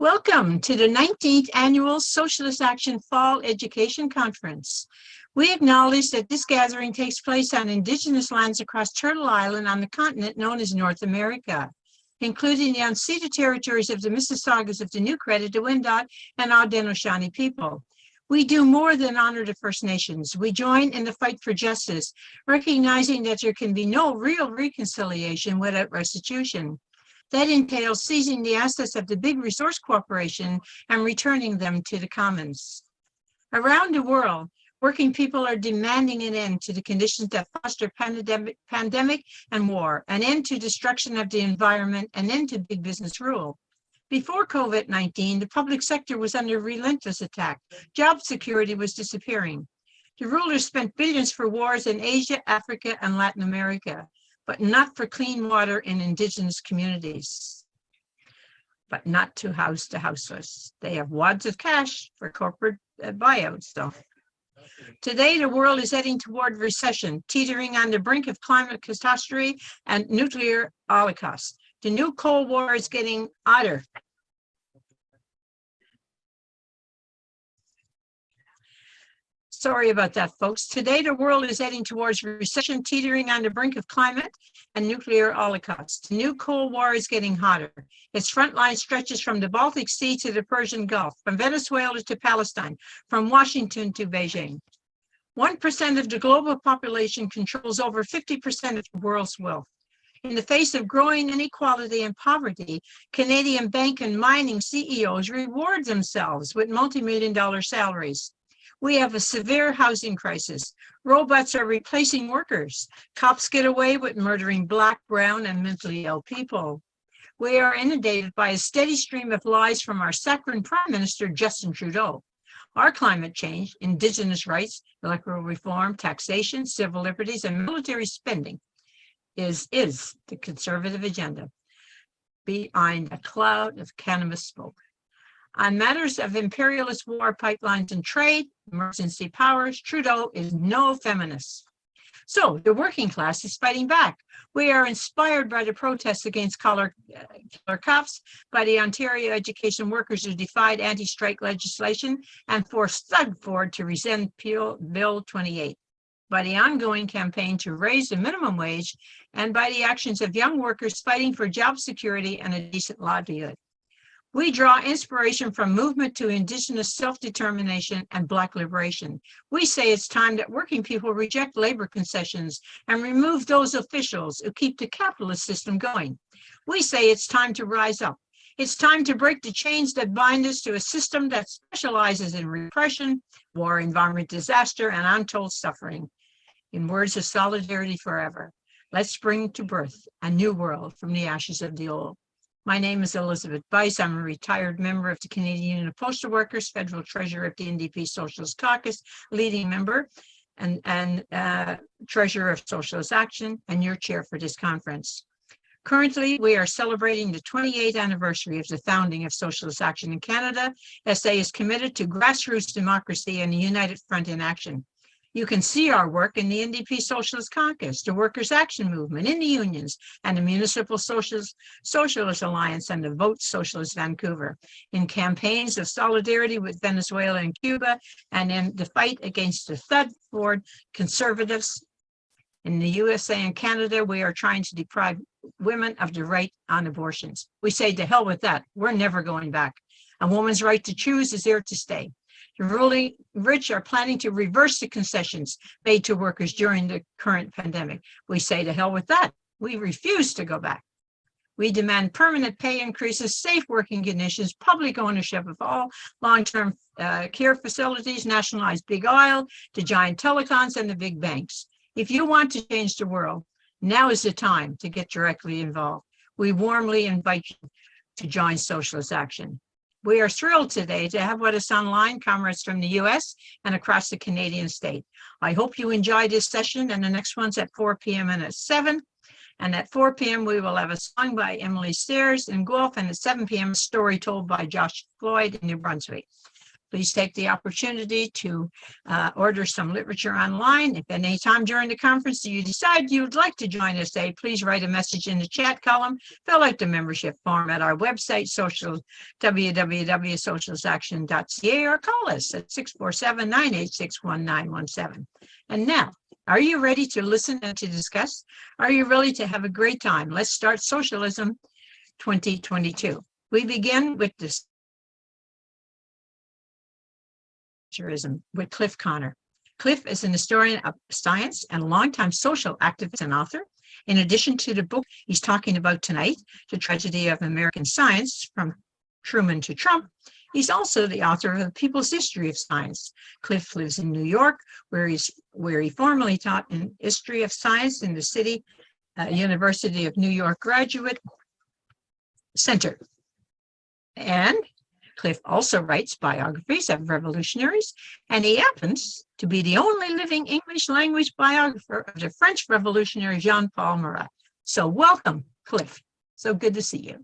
Welcome to the 19th Annual Socialist Action Fall Education Conference. We acknowledge that this gathering takes place on Indigenous lands across Turtle Island on the continent known as North America, including the unceded territories of the Mississaugas of the New Credit, the Wendat, and Haudenosaunee people. We do more than honor the First Nations. We join in the fight for justice, recognizing that there can be no real reconciliation without restitution. That entails seizing the assets of the big resource corporation and returning them to the commons. Around the world, working people are demanding an end to the conditions that foster pandemic and war, an end to destruction of the environment, an end to big business rule. Before COVID-19, the public sector was under relentless attack. Job security was disappearing. The rulers spent billions for wars in Asia, Africa, and Latin America, but not for clean water in indigenous communities, but not to house the houseless. They have wads of cash for corporate buyouts, though. Today, the world is heading toward recession, teetering on the brink of climate catastrophe and nuclear holocaust. The new Cold War is getting hotter. Sorry about that, folks. Today, the world is heading towards recession, teetering on the brink of climate and nuclear holocaust. The new Cold War is getting hotter. Its front line stretches from the Baltic Sea to the Persian Gulf, from Venezuela to Palestine, from Washington to Beijing. 1% of the global population controls over 50% of the world's wealth. In the face of growing inequality and poverty, Canadian bank and mining CEOs reward themselves with multi-million-dollar salaries. We have a severe housing crisis. Robots are replacing workers. Cops get away with murdering Black, brown, and mentally ill people. We are inundated by a steady stream of lies from our saccharine Prime Minister, Justin Trudeau. Our climate change, Indigenous rights, electoral reform, taxation, civil liberties, and military spending is the conservative agenda behind a cloud of cannabis smoke. On matters of imperialist war pipelines and trade, emergency powers, Trudeau is no feminist. So the working class is fighting back. We are inspired by the protests against killer cops, by the Ontario education workers who defied anti-strike legislation and forced Doug Ford to rescind Bill 28. By the ongoing campaign to raise the minimum wage, and by the actions of young workers fighting for job security and a decent livelihood. We draw inspiration from movement to Indigenous self-determination and Black liberation. We say it's time that working people reject labor concessions and remove those officials who keep the capitalist system going. We say it's time to rise up. It's time to break the chains that bind us to a system that specializes in repression, war, environment, disaster, and untold suffering. In words of solidarity forever, let's bring to birth a new world from the ashes of the old. My name is Elizabeth Bice. I'm a retired member of the Canadian Union of Postal Workers, Federal Treasurer of the NDP Socialist Caucus, leading member and Treasurer of Socialist Action, and your chair for this conference. Currently, we are celebrating the 28th anniversary of the founding of Socialist Action in Canada. SA is committed to grassroots democracy and a united front in action. You can see our work in the NDP Socialist Caucus, the Workers' Action Movement, in the unions, and the Municipal Socialist Alliance and the Vote Socialist Vancouver, in campaigns of solidarity with Venezuela and Cuba, and in the fight against the Doug Ford conservatives. In the USA and Canada, we are trying to deprive women of the right on abortions. We say, to hell with that. We're never going back. A woman's right to choose is here to stay. The ruling rich are planning to reverse the concessions made to workers during the current pandemic. We say, to hell with that. We refuse to go back. We demand permanent pay increases, safe working conditions, public ownership of all long-term care facilities, nationalize big oil, the giant telecoms, and the big banks. If you want to change the world, now is the time to get directly involved. We warmly invite you to join Socialist Action. We are thrilled today to have with us online comrades from the US and across the Canadian state. I hope you enjoy this session, and the next one's at 4 p.m. and at 7. And at 4 p.m. we will have a song by Emily Stairs in Guelph, and at 7 p.m. a story told by Josh Floyd in New Brunswick. Please take the opportunity to order some literature online. If at any time during the conference you decide you'd like to join us, please write a message in the chat column, fill out the membership form at our website, www.socialistaction.ca, or call us at 647-986-1917. And now, are you ready to listen and to discuss? Are you ready to have a great time? Let's start Socialism 2022. We begin with this with Cliff Connor. Cliff is an historian of science and longtime social activist and author. In addition to the book he's talking about tonight, The Tragedy of American Science, From Truman to Trump, he's also the author of The People's History of Science. Cliff lives in New York, where he formerly taught in history of science in the City University of New York Graduate Center. And Cliff also writes biographies of revolutionaries, and he happens to be the only living English language biographer of the French revolutionary Jean-Paul Marat. So welcome, Cliff. So good to see you.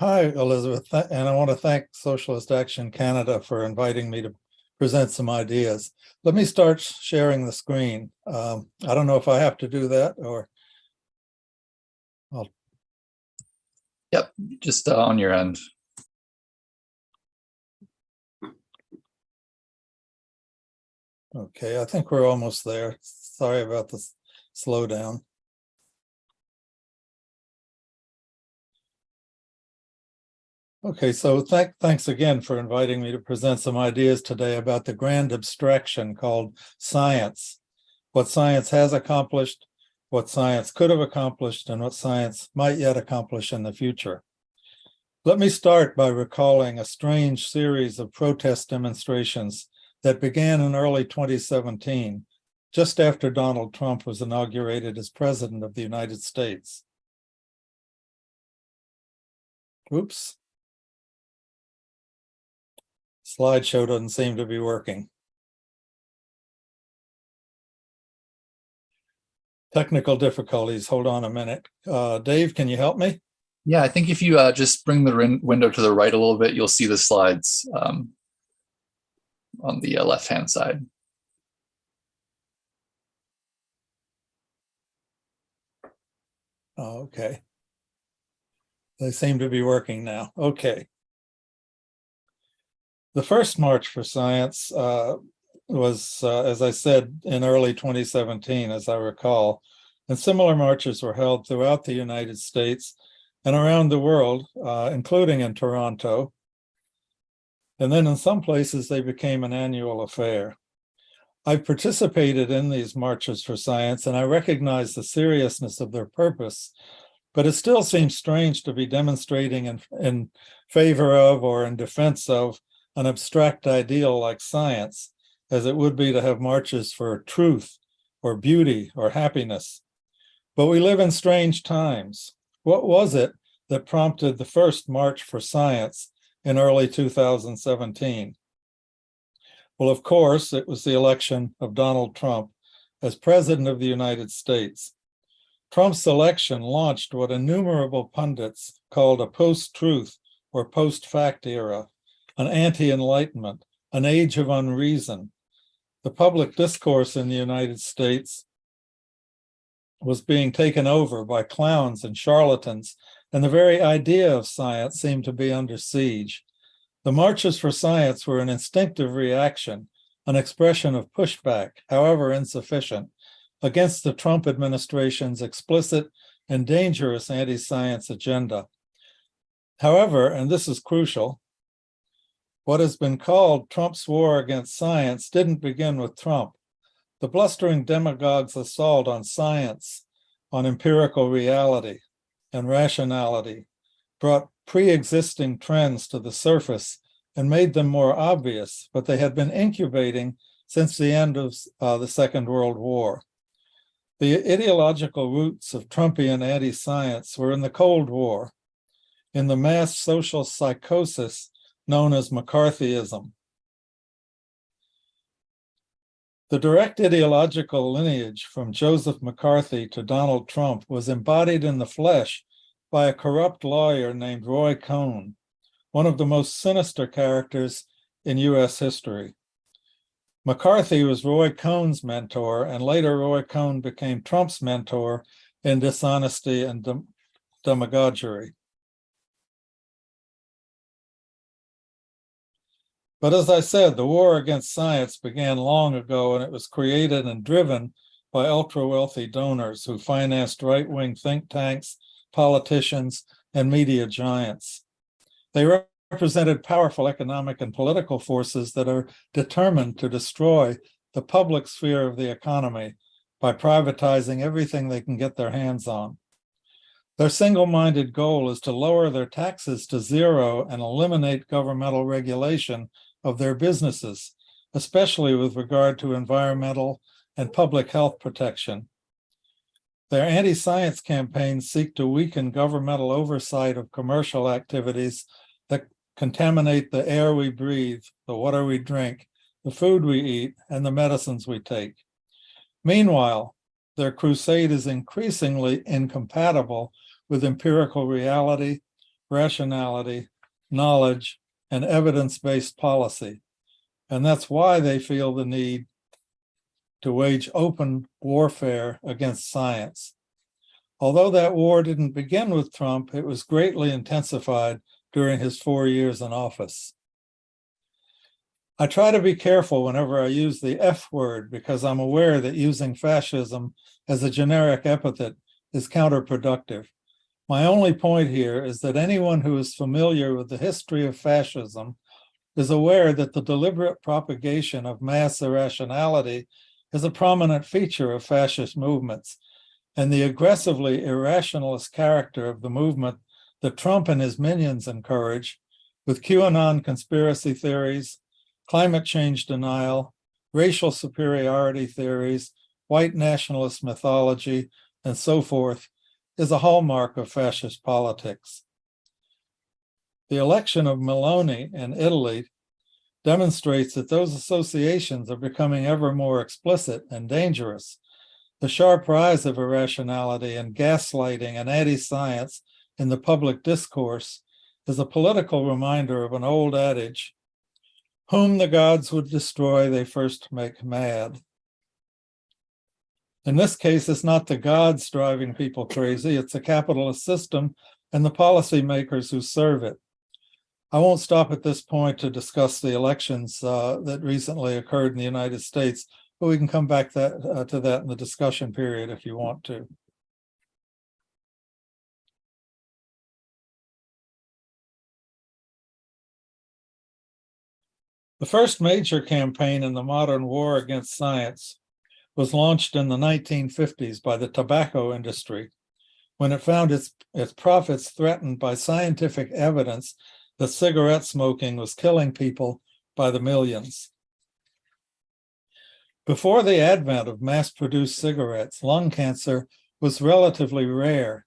Hi, Elizabeth, and I want to thank Socialist Action Canada for inviting me to present some ideas. Let me start sharing the screen. I don't know if I have to do that or. Yep, just on your end. Okay, I think we're almost there. Sorry about the slowdown. Okay, so thanks again for inviting me to present some ideas today about the grand abstraction called science, what science has accomplished, what science could have accomplished, and what science might yet accomplish in the future. Let me start by recalling a strange series of protest demonstrations that began in early 2017, just after Donald Trump was inaugurated as President of the United States. Oops. Slideshow doesn't seem to be working. Technical difficulties. Hold on a minute. Dave, can you help me? Yeah, I think if you just bring the window to the right a little bit, you'll see the slides on the left-hand side. Oh, okay. They seem to be working now. Okay. The first March for Science was, as I said, in early 2017, as I recall, and similar marches were held throughout the United States and around the world, including in Toronto. And then in some places, they became an annual affair. I've participated in these marches for science, and I recognize the seriousness of their purpose, but it still seems strange to be demonstrating in favor of or in defense of an abstract ideal like science, as it would be to have marches for truth or beauty or happiness. But we live in strange times. What was it that prompted the first March for Science in early 2017? Well, of course, it was the election of Donald Trump as President of the United States. Trump's election launched what innumerable pundits called a post-truth or post-fact era, an anti-enlightenment, an age of unreason. The public discourse in the United States was being taken over by clowns and charlatans, and the very idea of science seemed to be under siege. The marches for science were an instinctive reaction, an expression of pushback, however insufficient, against the Trump administration's explicit and dangerous anti-science agenda. However, and this is crucial, what has been called Trump's war against science didn't begin with Trump. The blustering demagogue's assault on science, on empirical reality and rationality, brought pre-existing trends to the surface and made them more obvious, but they had been incubating since the end of the Second World War. The ideological roots of Trumpian anti-science were in the Cold War, in the mass social psychosis known as McCarthyism. The direct ideological lineage from Joseph McCarthy to Donald Trump was embodied in the flesh by a corrupt lawyer named Roy Cohn, one of the most sinister characters in U.S. history. McCarthy was Roy Cohn's mentor, and later Roy Cohn became Trump's mentor in dishonesty and demagoguery. But as I said, the war against science began long ago, and it was created and driven by ultra-wealthy donors who financed right-wing think tanks, politicians, and media giants. They represented powerful economic and political forces that are determined to destroy the public sphere of the economy by privatizing everything they can get their hands on. Their single-minded goal is to lower their taxes to zero and eliminate governmental regulation of their businesses, especially with regard to environmental and public health protection. Their anti-science campaigns seek to weaken governmental oversight of commercial activities that contaminate the air we breathe, the water we drink, the food we eat, and the medicines we take. Meanwhile, their crusade is increasingly incompatible with empirical reality, rationality, knowledge, and evidence-based policy. And that's why they feel the need to wage open warfare against science. Although that war didn't begin with Trump, it was greatly intensified during his 4 years in office. I try to be careful whenever I use the F word because I'm aware that using fascism as a generic epithet is counterproductive. My only point here is that anyone who is familiar with the history of fascism is aware that the deliberate propagation of mass irrationality is a prominent feature of fascist movements, and the aggressively irrationalist character of the movement that Trump and his minions encourage, with QAnon conspiracy theories, climate change denial, racial superiority theories, white nationalist mythology, and so forth, is a hallmark of fascist politics. The election of Meloni in Italy demonstrates that those associations are becoming ever more explicit and dangerous. The sharp rise of irrationality and gaslighting and anti-science in the public discourse is a political reminder of an old adage, whom the gods would destroy, they first make mad. In this case, it's not the gods driving people crazy, it's a capitalist system and the policymakers who serve it. I won't stop at this point to discuss the elections that recently occurred in the United States, but we can come back to that in the discussion period if you want to. The first major campaign in the modern war against science was launched in the 1950s by the tobacco industry when it found its profits threatened by scientific evidence that cigarette smoking was killing people by the millions. Before the advent of mass-produced cigarettes, lung cancer was relatively rare.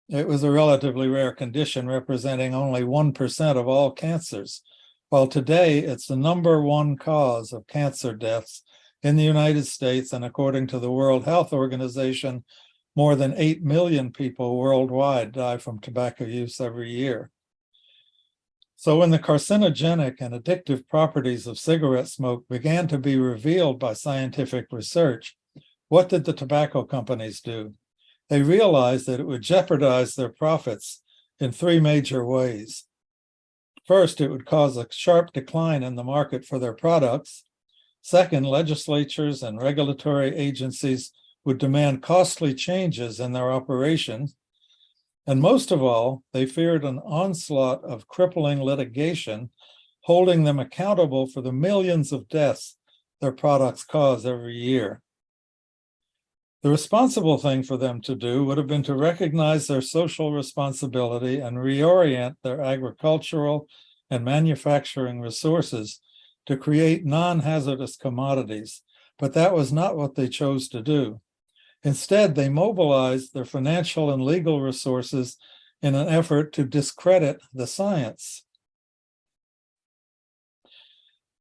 It was a relatively rare condition representing only 1% of all cancers, while today it's the #1 cause of cancer deaths in the United States, and according to the World Health Organization, more than 8 million people worldwide die from tobacco use every year. So when the carcinogenic and addictive properties of cigarette smoke began to be revealed by scientific research, what did the tobacco companies do? They realized that it would jeopardize their profits in 3 major ways. First, it would cause a sharp decline in the market for their products. Second, legislatures and regulatory agencies would demand costly changes in their operations. And most of all, they feared an onslaught of crippling litigation, holding them accountable for the millions of deaths their products cause every year. The responsible thing for them to do would have been to recognize their social responsibility and reorient their agricultural and manufacturing resources to create non-hazardous commodities, but that was not what they chose to do. Instead, they mobilized their financial and legal resources in an effort to discredit the science.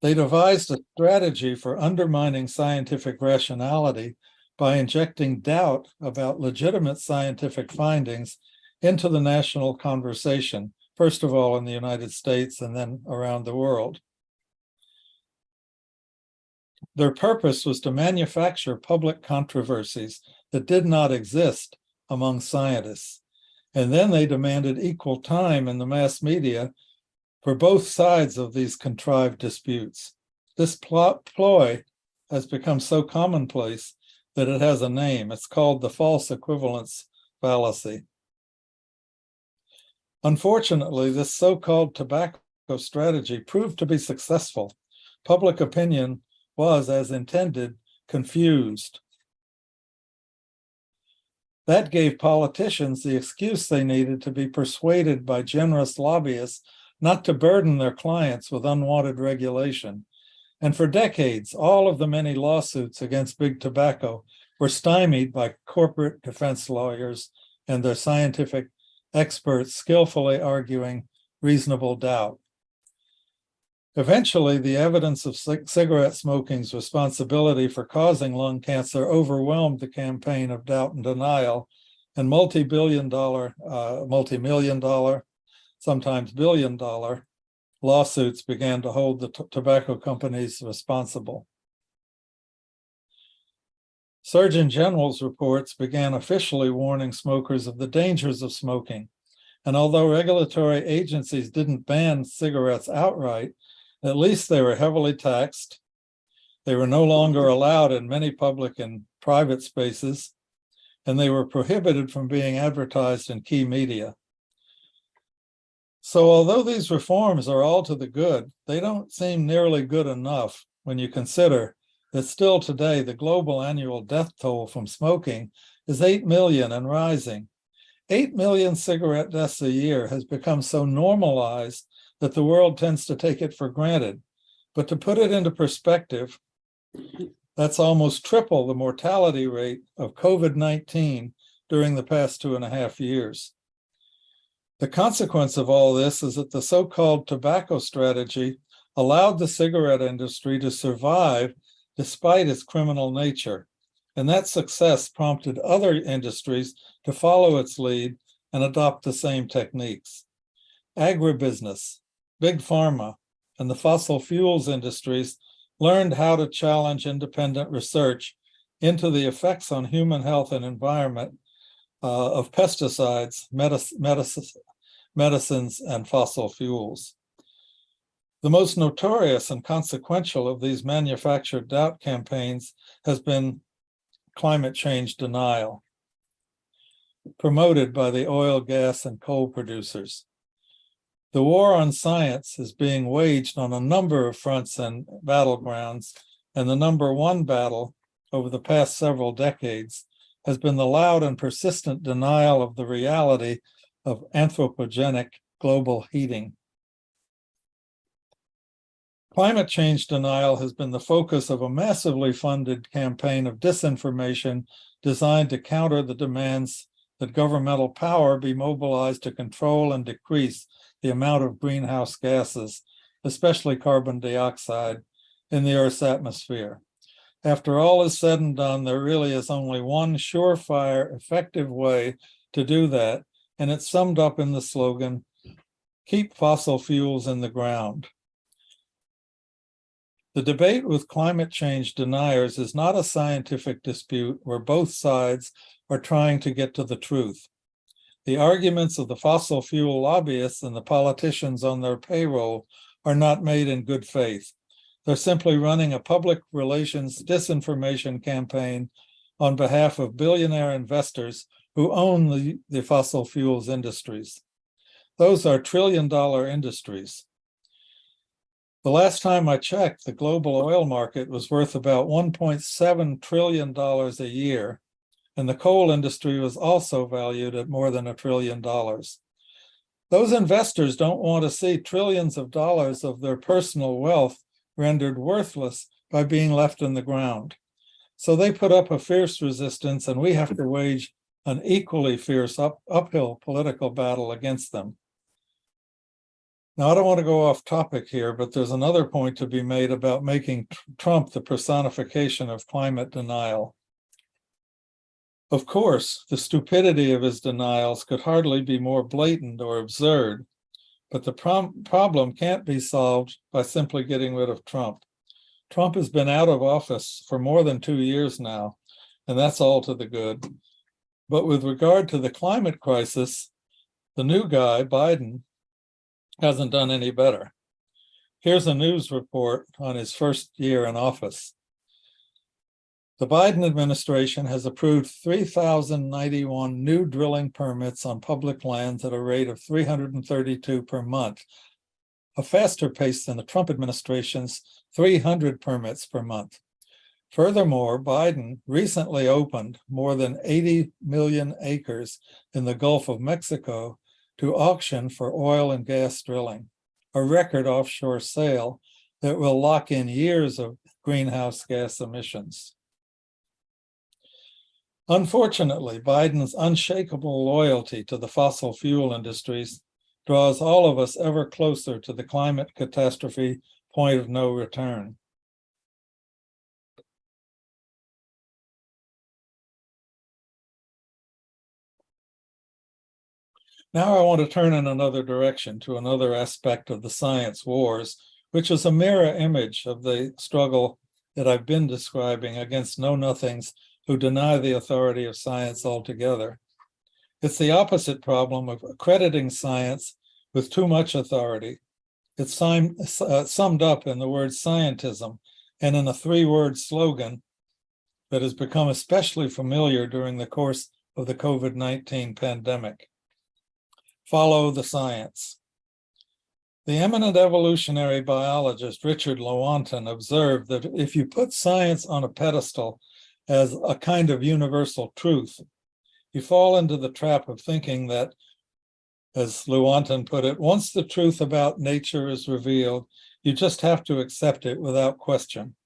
They devised a strategy for undermining scientific rationality by injecting doubt about legitimate scientific findings into the national conversation, first of all in the United States and then around the world. Their purpose was to manufacture public controversies that did not exist among scientists. And then they demanded equal time in the mass media for both sides of these contrived disputes. This ploy has become so commonplace that it has a name. It's called the false equivalence fallacy. Unfortunately, this so-called tobacco strategy proved to be successful. Public opinion was, as intended, confused. That gave politicians the excuse they needed to be persuaded by generous lobbyists not to burden their clients with unwanted regulation. And for decades, all of the many lawsuits against big tobacco were stymied by corporate defense lawyers and their scientific experts skillfully arguing reasonable doubt. Eventually, the evidence of cigarette smoking's responsibility for causing lung cancer overwhelmed the campaign of doubt and denial, and multi-million dollar, sometimes billion-dollar lawsuits began to hold the tobacco companies responsible. Surgeon General's reports began officially warning smokers of the dangers of smoking, and although regulatory agencies didn't ban cigarettes outright, at least they were heavily taxed. They were no longer allowed in many public and private spaces, and they were prohibited from being advertised in key media. So although these reforms are all to the good, they don't seem nearly good enough when you consider that still today the global annual death toll from smoking is 8 million and rising. 8 million cigarette deaths a year has become so normalized that the world tends to take it for granted. But to put it into perspective, that's almost triple the mortality rate of COVID-19 during the past 2.5 years. The consequence of all this is that the so-called tobacco strategy allowed the cigarette industry to survive despite its criminal nature. And that success prompted other industries to follow its lead and adopt the same techniques. Agribusiness, big pharma, and the fossil fuels industries learned how to challenge independent research into the effects on human health and environment of pesticides, medicines, and fossil fuels. The most notorious and consequential of these manufactured doubt campaigns has been climate change denial, promoted by the oil, gas, and coal producers. The war on science is being waged on a number of fronts and battlegrounds, and the number one battle over the past several decades has been the loud and persistent denial of the reality of anthropogenic global heating. Climate change denial has been the focus of a massively funded campaign of disinformation designed to counter the demands that governmental power be mobilized to control and decrease the amount of greenhouse gases, especially carbon dioxide, in the Earth's atmosphere. After all is said and done, there really is only one surefire, effective way to do that, and it's summed up in the slogan, "Keep fossil fuels in the ground." The debate with climate change deniers is not a scientific dispute where both sides are trying to get to the truth. The arguments of the fossil fuel lobbyists and the politicians on their payroll are not made in good faith. They're simply running a public relations disinformation campaign on behalf of billionaire investors who own the fossil fuels industries. Those are trillion-dollar industries. The last time I checked, the global oil market was worth about $1.7 trillion a year, and the coal industry was also valued at more than $1 trillion. Those investors don't want to see trillions of dollars of their personal wealth rendered worthless by being left in the ground. So they put up a fierce resistance, and we have to wage an equally fierce uphill political battle against them. Now, I don't want to go off topic here, but there's another point to be made about making Trump the personification of climate denial. Of course, the stupidity of his denials could hardly be more blatant or absurd, but the problem can't be solved by simply getting rid of Trump. Trump has been out of office for more than 2 years now, and that's all to the good. But with regard to the climate crisis, the new guy, Biden, hasn't done any better. Here's a news report on his first year in office. The Biden administration has approved 3,091 new drilling permits on public lands at a rate of 332 per month, a faster pace than the Trump administration's 300 permits per month. Furthermore, Biden recently opened more than 80 million acres in the Gulf of Mexico to auction for oil and gas drilling, a record offshore sale that will lock in years of greenhouse gas emissions. Unfortunately, Biden's unshakable loyalty to the fossil fuel industries draws all of us ever closer to the climate catastrophe point of no return. Now I want to turn in another direction to another aspect of the science wars, which is a mirror image of the struggle that I've been describing against know-nothings who deny the authority of science altogether. It's the opposite problem of accrediting science with too much authority. It's summed up in the word scientism and in a 3-word slogan that has become especially familiar during the course of the COVID-19 pandemic. Follow the science. The eminent evolutionary biologist Richard Lewontin observed that if you put science on a pedestal as a kind of universal truth, you fall into the trap of thinking that, as Lewontin put it, once the truth about nature is revealed, you just have to accept it without question.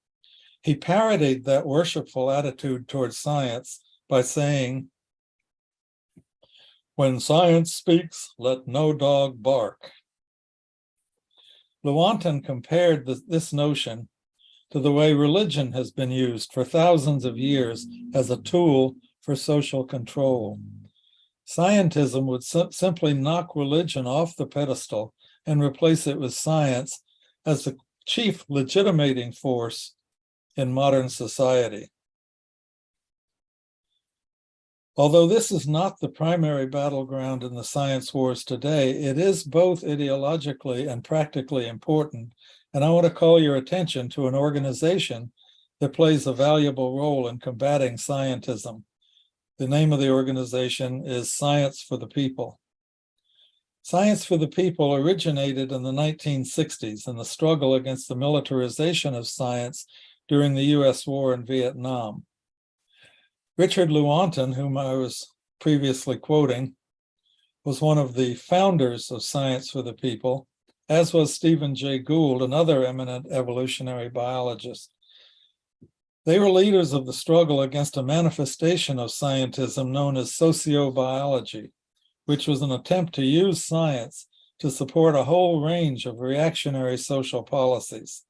He parodied that worshipful attitude towards science by saying, "When science speaks, let no dog bark." Lewontin compared this notion to the way religion has been used for thousands of years as a tool for social control. Scientism would simply knock religion off the pedestal and replace it with science as the chief legitimating force in modern society. Although this is not the primary battleground in the science wars today, it is both ideologically and practically important. And I want to call your attention to an organization that plays a valuable role in combating scientism. The name of the organization is Science for the People. Science for the People originated in the 1960s in the struggle against the militarization of science during the US war in Vietnam. Richard Lewontin, whom I was previously quoting, was one of the founders of Science for the People, as was Stephen Jay Gould, another eminent evolutionary biologist. They were leaders of the struggle against a manifestation of scientism known as sociobiology, which was an attempt to use science to support a whole range of reactionary social policies.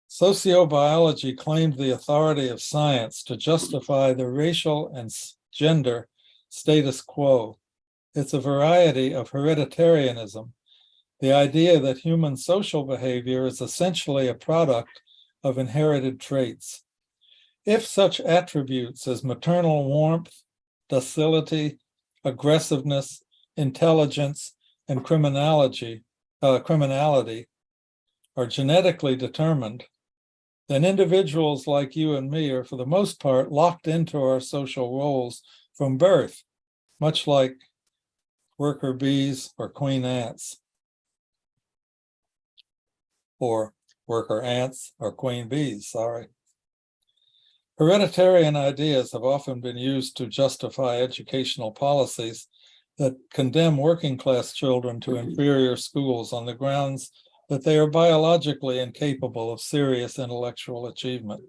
Sociobiology claimed the authority of science to justify the racial and gender status quo. It's a variety of hereditarianism, the idea that human social behavior is essentially a product of inherited traits. If such attributes as maternal warmth, docility, aggressiveness, intelligence, and criminality are genetically determined, then individuals like you and me are, for the most part, locked into our social roles from birth, much like worker bees or queen ants, or worker ants or queen bees, sorry. Hereditarian ideas have often been used to justify educational policies that condemn working class children to inferior schools on the grounds that they are biologically incapable of serious intellectual achievement.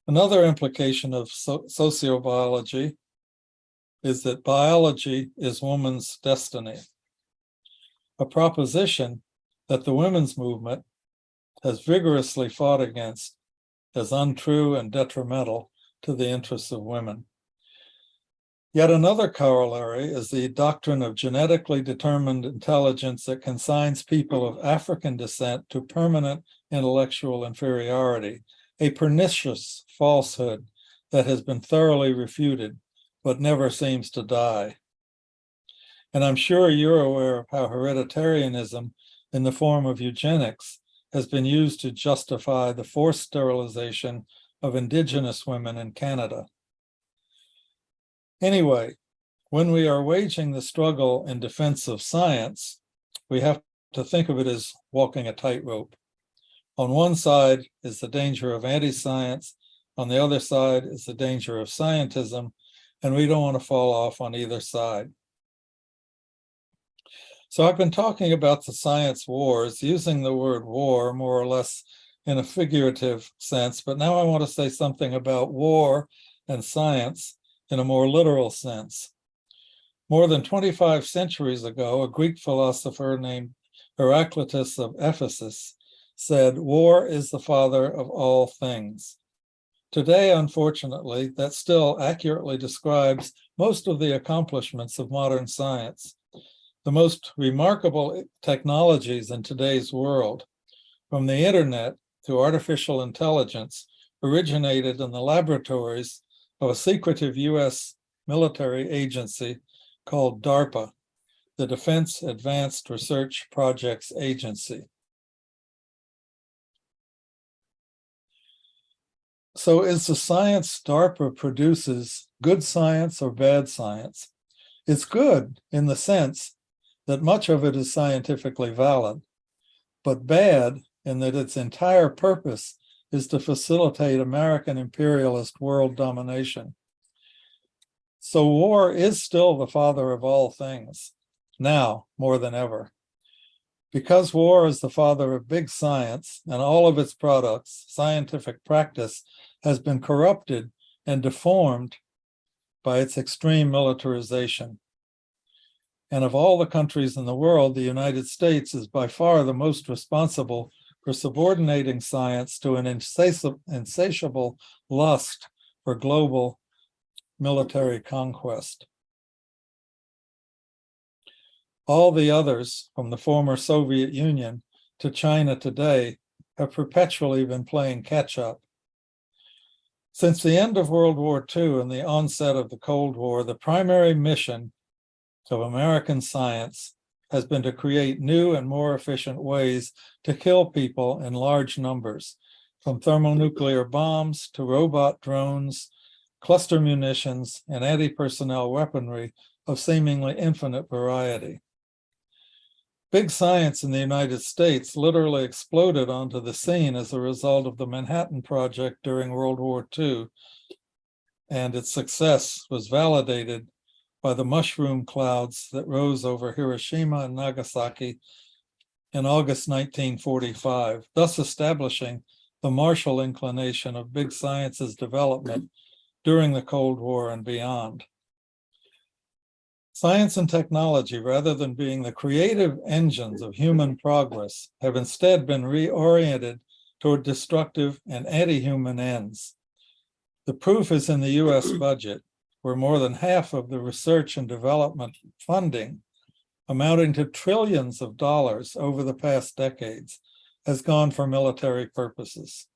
Another implication of sociobiology is that biology is woman's destiny. a proposition that the women's movement has vigorously fought against as untrue and detrimental to the interests of women. Yet another corollary is the doctrine of genetically determined intelligence that consigns people of African descent to permanent intellectual inferiority, a pernicious falsehood that has been thoroughly refuted, but never seems to die. And I'm sure you're aware of how hereditarianism in the form of eugenics has been used to justify the forced sterilization of Indigenous women in Canada. Anyway, when we are waging the struggle in defense of science, we have to think of it as walking a tightrope. On one side is the danger of anti-science, on the other side is the danger of scientism, and we don't want to fall off on either side. So I've been talking about the science wars, using the word war more or less in a figurative sense, but now I want to say something about war and science in a more literal sense. More than 25 centuries ago, a Greek philosopher named Heraclitus of Ephesus said, "War is the father of all things." Today, unfortunately, that still accurately describes most of the accomplishments of modern science. The most remarkable technologies in today's world, from the internet to artificial intelligence, originated in the laboratories of a secretive US military agency called DARPA, the Defense Advanced Research Projects Agency. So is the science DARPA produces good science or bad science? It's good in the sense that much of it is scientifically valid, but bad in that its entire purpose is to facilitate American imperialist world domination. So war is still the father of all things, now more than ever. Because war is the father of big science and all of its products, scientific practice has been corrupted and deformed by its extreme militarization. And of all the countries in the world, the United States is by far the most responsible for subordinating science to an insatiable lust for global military conquest. All the others, from the former Soviet Union to China today, have perpetually been playing catch-up. Since the end of World War II and the onset of the Cold War, the primary mission of American science has been to create new and more efficient ways to kill people in large numbers, from thermonuclear bombs to robot drones, cluster munitions, and anti-personnel weaponry of seemingly infinite variety. Big science in the United States literally exploded onto the scene as a result of the Manhattan Project during World War II, and its success was validated by the mushroom clouds that rose over Hiroshima and Nagasaki in August 1945, thus establishing the Marshall inclination of big science's development during the Cold War and beyond. Science and technology, rather than being the creative engines of human progress, have instead been reoriented toward destructive and anti-human ends. The proof is in the US budget, where more than half of the research and development funding, amounting to trillions of dollars over the past decades, has gone for military purposes.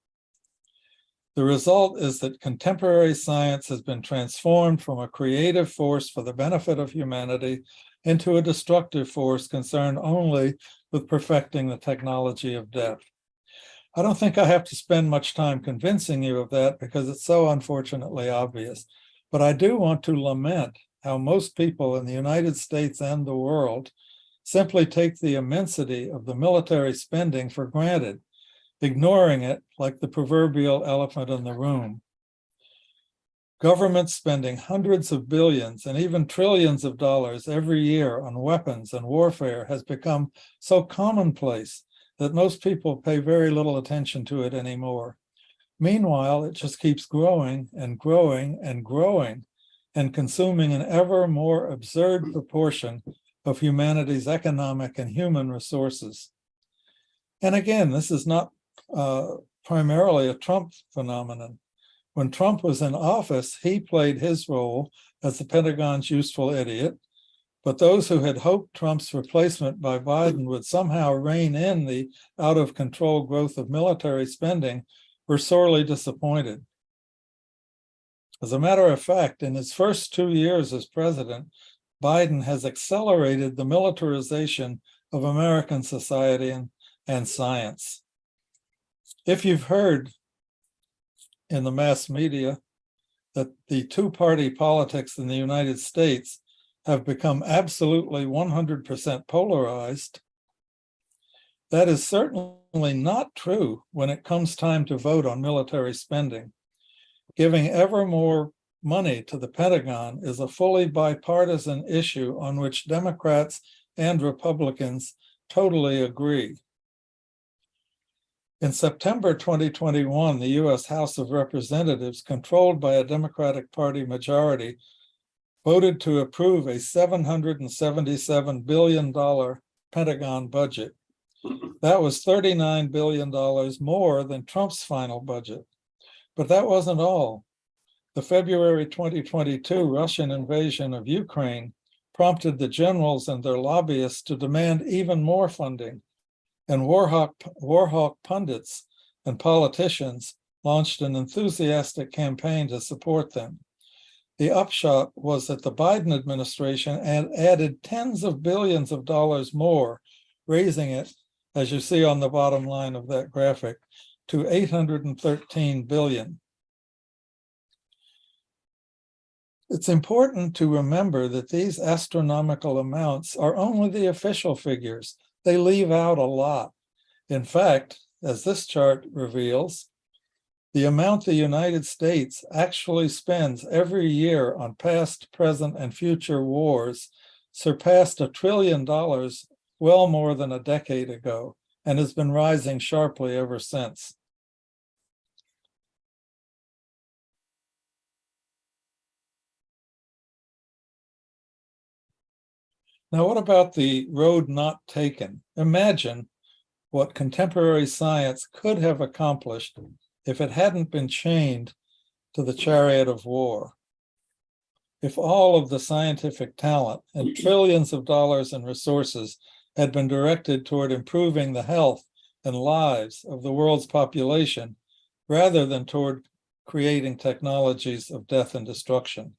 The result is that contemporary science has been transformed from a creative force for the benefit of humanity into a destructive force concerned only with perfecting the technology of death. I don't think I have to spend much time convincing you of that because it's so unfortunately obvious. But I do want to lament how most people in the United States and the world simply take the immensity of the military spending for granted, ignoring it like the proverbial elephant in the room. Governments spending hundreds of billions and even trillions of dollars every year on weapons and warfare has become so commonplace that most people pay very little attention to it anymore. Meanwhile, it just keeps growing and growing and growing and consuming an ever more absurd proportion of humanity's economic and human resources. And again, this is not primarily a Trump phenomenon. When Trump was in office, he played his role as the Pentagon's useful idiot, but those who had hoped Trump's replacement by Biden would somehow rein in the out-of-control growth of military spending were sorely disappointed. As a matter of fact, in his first 2 years as president, Biden has accelerated the militarization of American society and science. If you've heard in the mass media that the two-party politics in the United States have become absolutely 100% polarized, that is certainly not true when it comes time to vote on military spending. Giving ever more money to the Pentagon is a fully bipartisan issue on which Democrats and Republicans totally agree. In September 2021, the U.S. House of Representatives, controlled by a Democratic Party majority, voted to approve a $777 billion Pentagon budget. That was $39 billion more than Trump's final budget. But that wasn't all. The February 2022 Russian invasion of Ukraine prompted the generals and their lobbyists to demand even more funding, and Warhawk pundits and politicians launched an enthusiastic campaign to support them. The upshot was that the Biden administration added tens of billions of dollars more, raising it, as you see on the bottom line of that graphic, to $813 billion. It's important to remember that these astronomical amounts are only the official figures. They leave out a lot. In fact, as this chart reveals, the amount the United States actually spends every year on past, present, and future wars surpassed $1 trillion well more than a decade ago, and has been rising sharply ever since. Now, what about the road not taken? Imagine what contemporary science could have accomplished if it hadn't been chained to the chariot of war. If all of the scientific talent and trillions of dollars in resources had been directed toward improving the health and lives of the world's population, rather than toward creating technologies of death and destruction.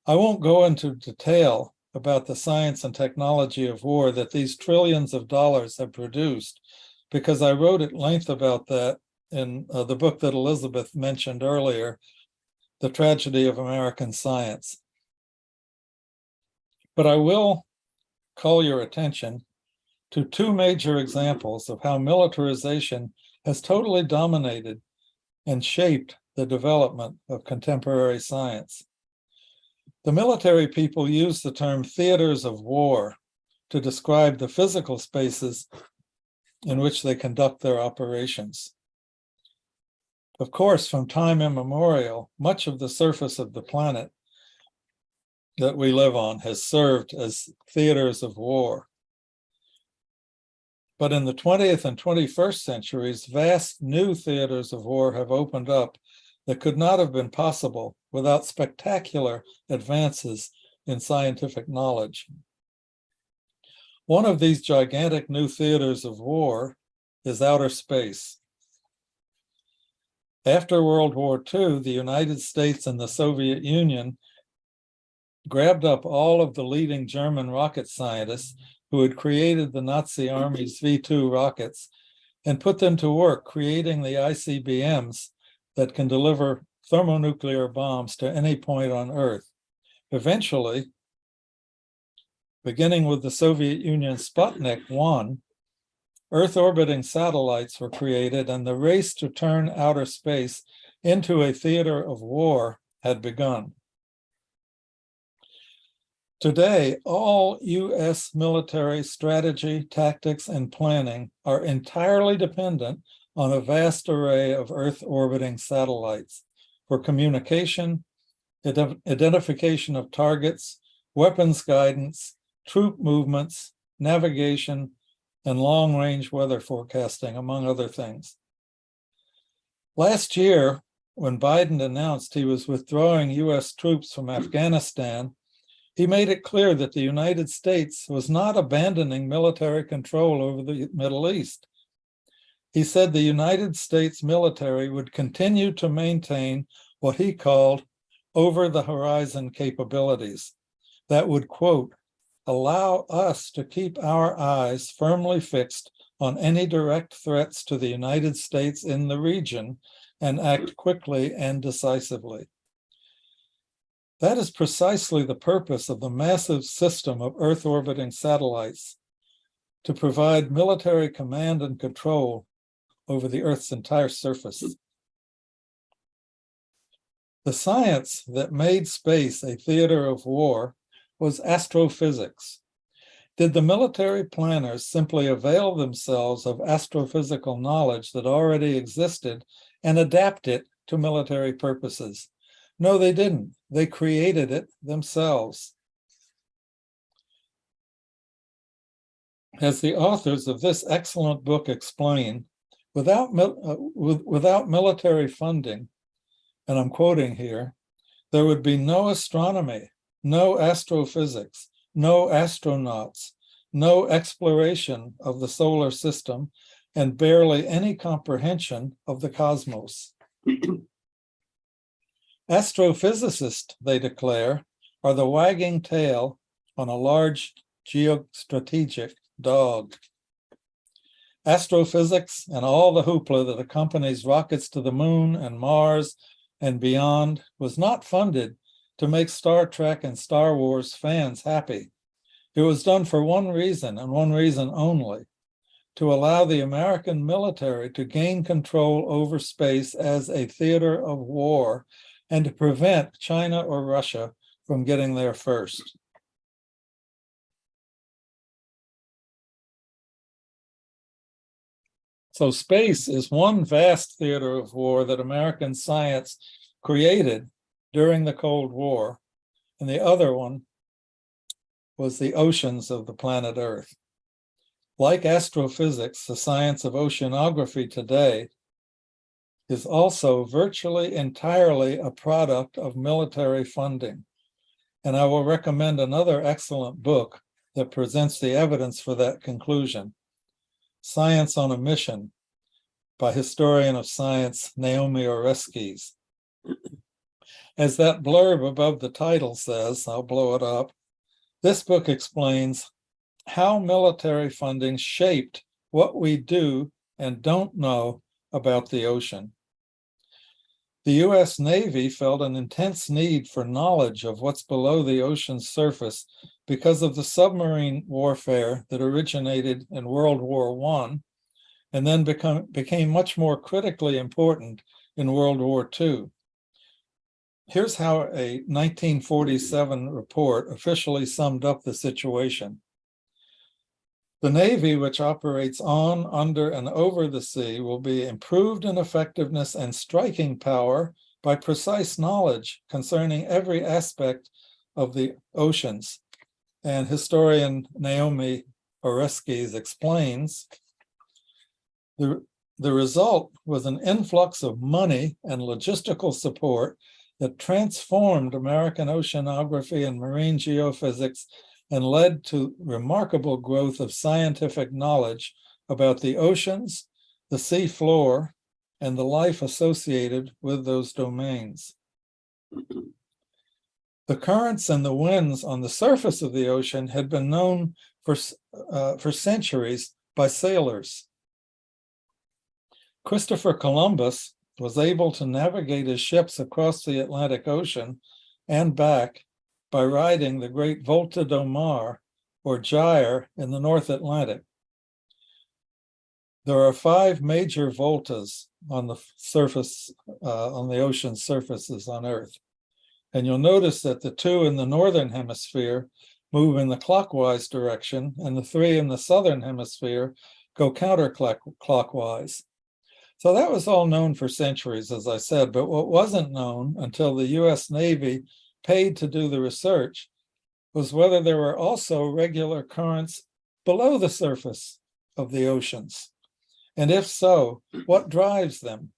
I won't go into detail about the science and technology of war that these trillions of dollars have produced, because I wrote at length about that in the book that Elizabeth mentioned earlier, The Tragedy of American Science. But I will call your attention to two major examples of how militarization has totally dominated and shaped the development of contemporary science. The military people use the term theaters of war to describe the physical spaces in which they conduct their operations. Of course, from time immemorial, much of the surface of the planet that we live on has served as theaters of war. But in the 20th and 21st centuries, vast new theaters of war have opened up that could not have been possible without spectacular advances in scientific knowledge. One of these gigantic new theaters of war is outer space. After World War II, the United States and the Soviet Union grabbed up all of the leading German rocket scientists who had created the Nazi Army's V-2 rockets and put them to work creating the ICBMs that can deliver thermonuclear bombs to any point on Earth. Eventually, beginning with the Soviet Union Sputnik 1, Earth-orbiting satellites were created, and the race to turn outer space into a theater of war had begun. Today, all U.S. military strategy, tactics, and planning are entirely dependent on a vast array of Earth-orbiting satellites for communication, identification of targets, weapons guidance, troop movements, navigation, and long-range weather forecasting, among other things. Last year, when Biden announced he was withdrawing U.S. troops from Afghanistan, he made it clear that the United States was not abandoning military control over the Middle East. He said the United States military would continue to maintain what he called over-the-horizon capabilities that would, quote, allow us to keep our eyes firmly fixed on any direct threats to the United States in the region and act quickly and decisively. That is precisely the purpose of the massive system of Earth-orbiting satellites, to provide military command and control over the Earth's entire surface. The science that made space a theater of war was astrophysics. Did the military planners simply avail themselves of astrophysical knowledge that already existed and adapt it to military purposes? No, they didn't. They created it themselves. As the authors of this excellent book explain, without military funding, and I'm quoting here, there would be no astronomy, no astrophysics, no astronauts, no exploration of the solar system, and barely any comprehension of the cosmos. Astrophysicists, they declare, are the wagging tail on a large geostrategic dog. Astrophysics and all the hoopla that accompanies rockets to the moon and Mars and beyond was not funded to make Star Trek and Star Wars fans happy. It was done for one reason and one reason only: to allow the American military to gain control over space as a theater of war and to prevent China or Russia from getting there first. So space is one vast theater of war that American science created during the Cold War, and the other one was the oceans of the planet Earth. Like astrophysics, the science of oceanography today is also virtually entirely a product of military funding. And I will recommend another excellent book that presents the evidence for that conclusion, Science on a Mission, by historian of science Naomi Oreskes. As that blurb above the title says, I'll blow it up, this book explains how military funding shaped what we do and don't know about the ocean. The U.S. Navy felt an intense need for knowledge of what's below the ocean's surface because of the submarine warfare that originated in World War I and then became much more critically important in World War II. Here's how a 1947 report officially summed up the situation. The Navy, which operates on, under, and over the sea, will be improved in effectiveness and striking power by precise knowledge concerning every aspect of the oceans. And historian Naomi Oreskes explains, the result was an influx of money and logistical support that transformed American oceanography and marine geophysics and led to remarkable growth of scientific knowledge about the oceans, the sea floor, and the life associated with those domains. The currents and the winds on the surface of the ocean had been known for centuries by sailors. Christopher Columbus was able to navigate his ships across the Atlantic Ocean and back by riding the great Volta do Mar, or gyre, in the North Atlantic. There are 5 major voltas on the surface, on the ocean surfaces on Earth. And you'll notice that the 2 in the Northern Hemisphere move in the clockwise direction, and the 3 in the Southern Hemisphere go counterclockwise. So that was all known for centuries, as I said, but what wasn't known until the US Navy paid to do the research was whether there were also regular currents below the surface of the oceans. And if so, what drives them?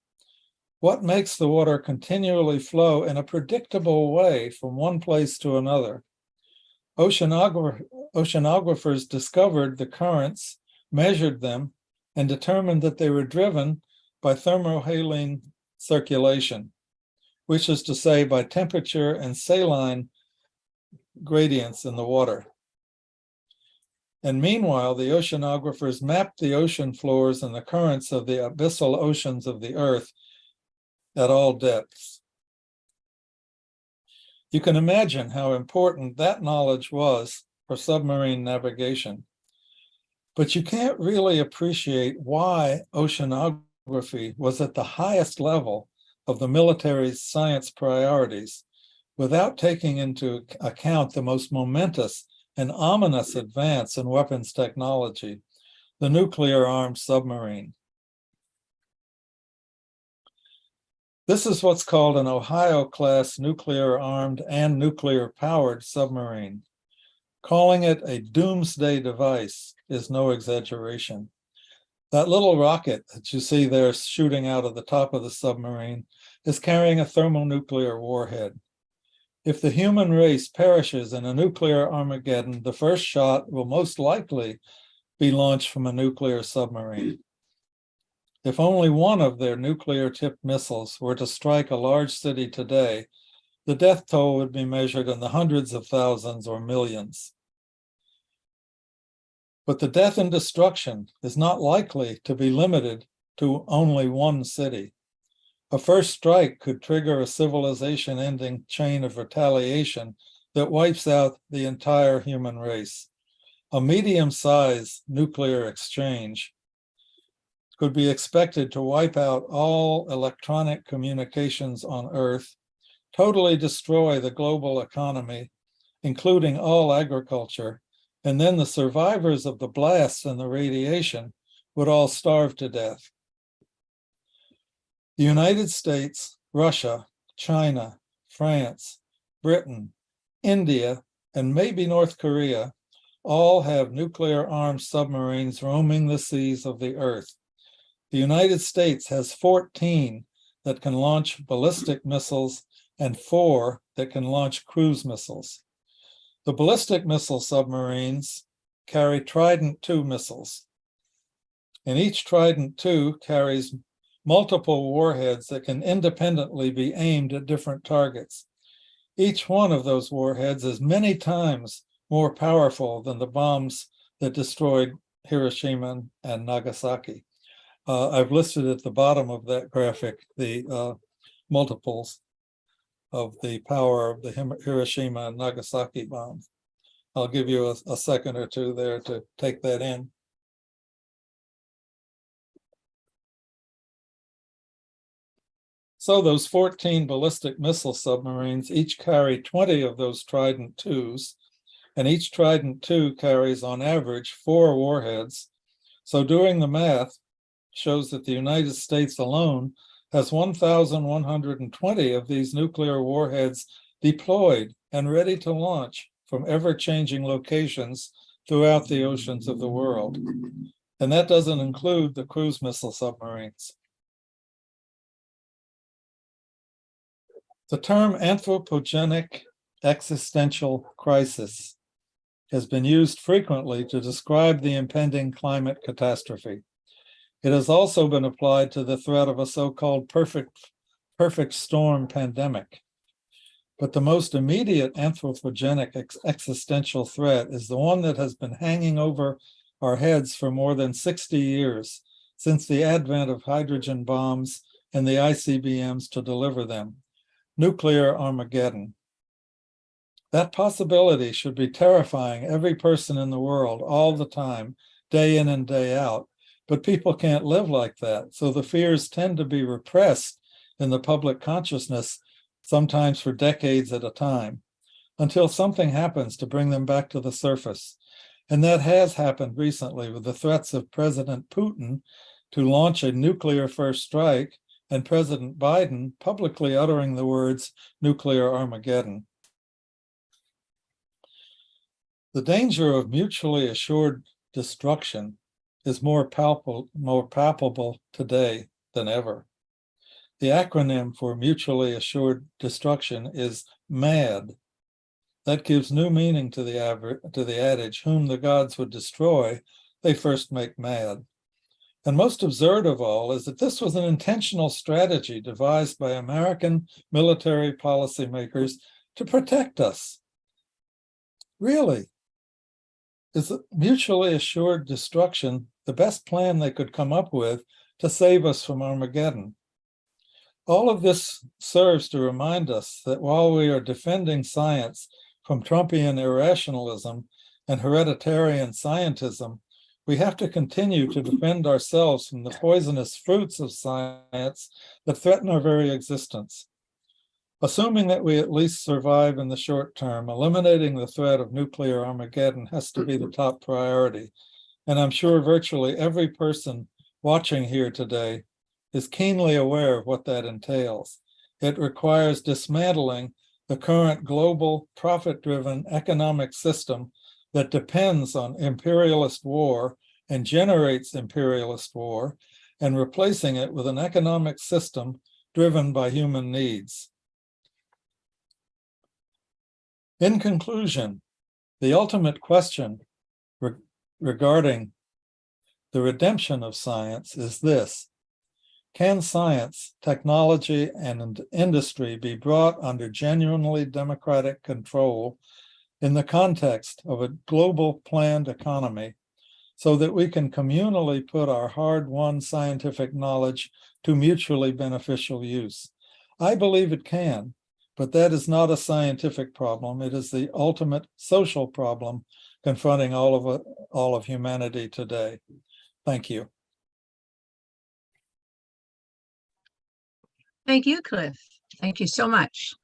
What makes the water continually flow in a predictable way from one place to another? Oceanographers discovered the currents, measured them, and determined that they were driven by thermohaline circulation, which is to say by temperature and saline gradients in the water. And meanwhile, the oceanographers mapped the ocean floors and the currents of the abyssal oceans of the Earth at all depths. You can imagine how important that knowledge was for submarine navigation. But you can't really appreciate why oceanography was at the highest level of the military's science priorities without taking into account the most momentous and ominous advance in weapons technology, the nuclear-armed submarine. This is what's called an Ohio-class nuclear-armed and nuclear-powered submarine. Calling it a doomsday device is no exaggeration. That little rocket that you see there shooting out of the top of the submarine is carrying a thermonuclear warhead. If the human race perishes in a nuclear Armageddon, the first shot will most likely be launched from a nuclear submarine. If only one of their nuclear-tipped missiles were to strike a large city today, the death toll would be measured in the hundreds of thousands or millions. But the death and destruction is not likely to be limited to only one city. A first strike could trigger a civilization-ending chain of retaliation that wipes out the entire human race. A medium-sized nuclear exchange could be expected to wipe out all electronic communications on Earth, totally destroy the global economy, including all agriculture, and then the survivors of the blasts and the radiation would all starve to death. The United States, Russia, China, France, Britain, India, and maybe North Korea all have nuclear-armed submarines roaming the seas of the Earth. The United States has 14 that can launch ballistic missiles and 4 that can launch cruise missiles. The ballistic missile submarines carry Trident II missiles, and each Trident II carries multiple warheads that can independently be aimed at different targets. Each one of those warheads is many times more powerful than the bombs that destroyed Hiroshima and Nagasaki. I've listed at the bottom of that graphic the multiples of the power of the Hiroshima and Nagasaki bombs. I'll give you a second or two there to take that in. So those 14 ballistic missile submarines each carry 20 of those Trident IIs, and each Trident II carries on average 4 warheads. So doing the math shows that the United States alone has 1,120 of these nuclear warheads deployed and ready to launch from ever-changing locations throughout the oceans of the world. And that doesn't include the cruise missile submarines. The term anthropogenic existential crisis has been used frequently to describe the impending climate catastrophe. It has also been applied to the threat of a so-called perfect storm pandemic. But the most immediate anthropogenic existential threat is the one that has been hanging over our heads for more than 60 years, since the advent of hydrogen bombs and the ICBMs to deliver them: nuclear Armageddon. That possibility should be terrifying every person in the world all the time, day in and day out, but people can't live like that. So the fears tend to be repressed in the public consciousness, sometimes for decades at a time, until something happens to bring them back to the surface. And that has happened recently with the threats of President Putin to launch a nuclear first strike and President Biden publicly uttering the words nuclear Armageddon. The danger of mutually assured destruction is more palpable today than ever. The acronym for mutually assured destruction is MAD. That gives new meaning to the adage, whom the gods would destroy, they first make mad. And most absurd of all is that this was an intentional strategy devised by American military policymakers to protect us. Really? Is mutually assured destruction the best plan they could come up with to save us from Armageddon? All of this serves to remind us that while we are defending science from Trumpian irrationalism and hereditarian scientism, we have to continue to defend ourselves from the poisonous fruits of science that threaten our very existence. Assuming that we at least survive in the short term, eliminating the threat of nuclear Armageddon has to be the top priority. And I'm sure virtually every person watching here today is keenly aware of what that entails. It requires dismantling the current global profit-driven economic system that depends on imperialist war and generates imperialist war, and replacing it with an economic system driven by human needs. In conclusion, the ultimate question regarding the redemption of science is this: can science, technology, and industry be brought under genuinely democratic control in the context of a global planned economy so that we can communally put our hard-won scientific knowledge to mutually beneficial use? I believe it can, but that is not a scientific problem. It is the ultimate social problem confronting all of humanity today. Thank you. Thank you, Cliff. Thank you so much.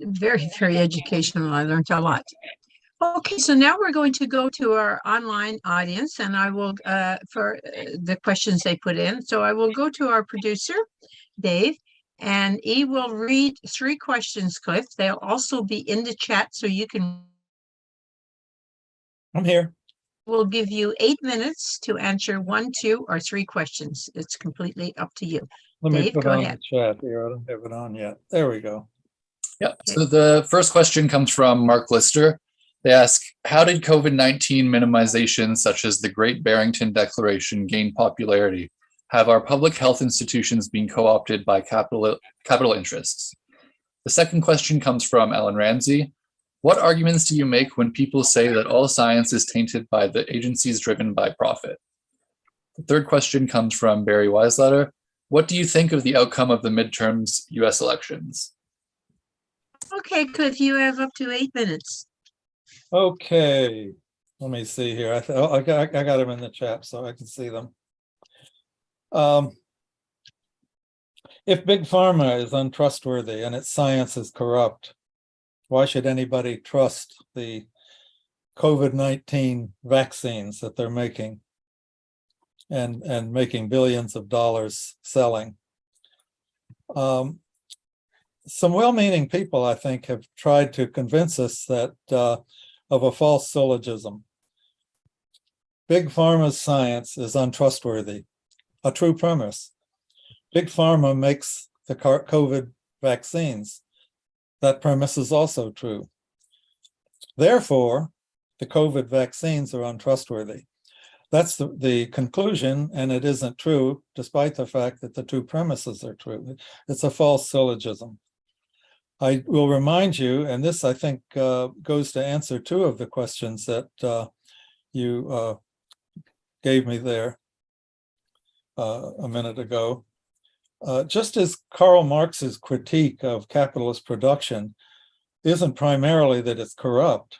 Very, very educational. I learned a lot. Okay, so now we're going to go to our online audience, and I will, for the questions they put in. So I will go to our producer, Dave, and he will read 3 questions, Cliff. They'll also be in the chat, so you can. I'm here. We'll give you 8 minutes to answer 1, 2, or 3 questions. It's completely up to you. Let me Dave, put go on ahead. the chat here. I don't have it on yet. There we go. Yeah, so the first question comes from Mark Lister. They ask, how did COVID-19 minimization, such as the Great Barrington Declaration, gain popularity? Have our public health institutions been co-opted by capital interests? The second question comes from Ellen Ramsey. What arguments do you make when people say that all science is tainted by the agencies driven by profit? The third question comes from Barry Weisletter. What do you think of the outcome of the midterms US elections? Okay, Cliff, you have up to 8 minutes. Okay, let me see here. I got them in the chat so I can see them. If Big Pharma is untrustworthy and its science is corrupt, why should anybody trust the COVID-19 vaccines that they're making and making billions of dollars selling? Some well-meaning people, I think, have tried to convince us that of a false syllogism. Big Pharma's science is untrustworthy, a true premise. Big Pharma makes the COVID vaccines. That premise is also true. Therefore, the COVID vaccines are untrustworthy. That's the conclusion, and it isn't true, despite the fact that the 2 premises are true. It's a false syllogism. I will remind you, and this, I think, goes to answer 2 of the questions that you gave me there a minute ago. Just as Karl Marx's critique of capitalist production isn't primarily that it's corrupt,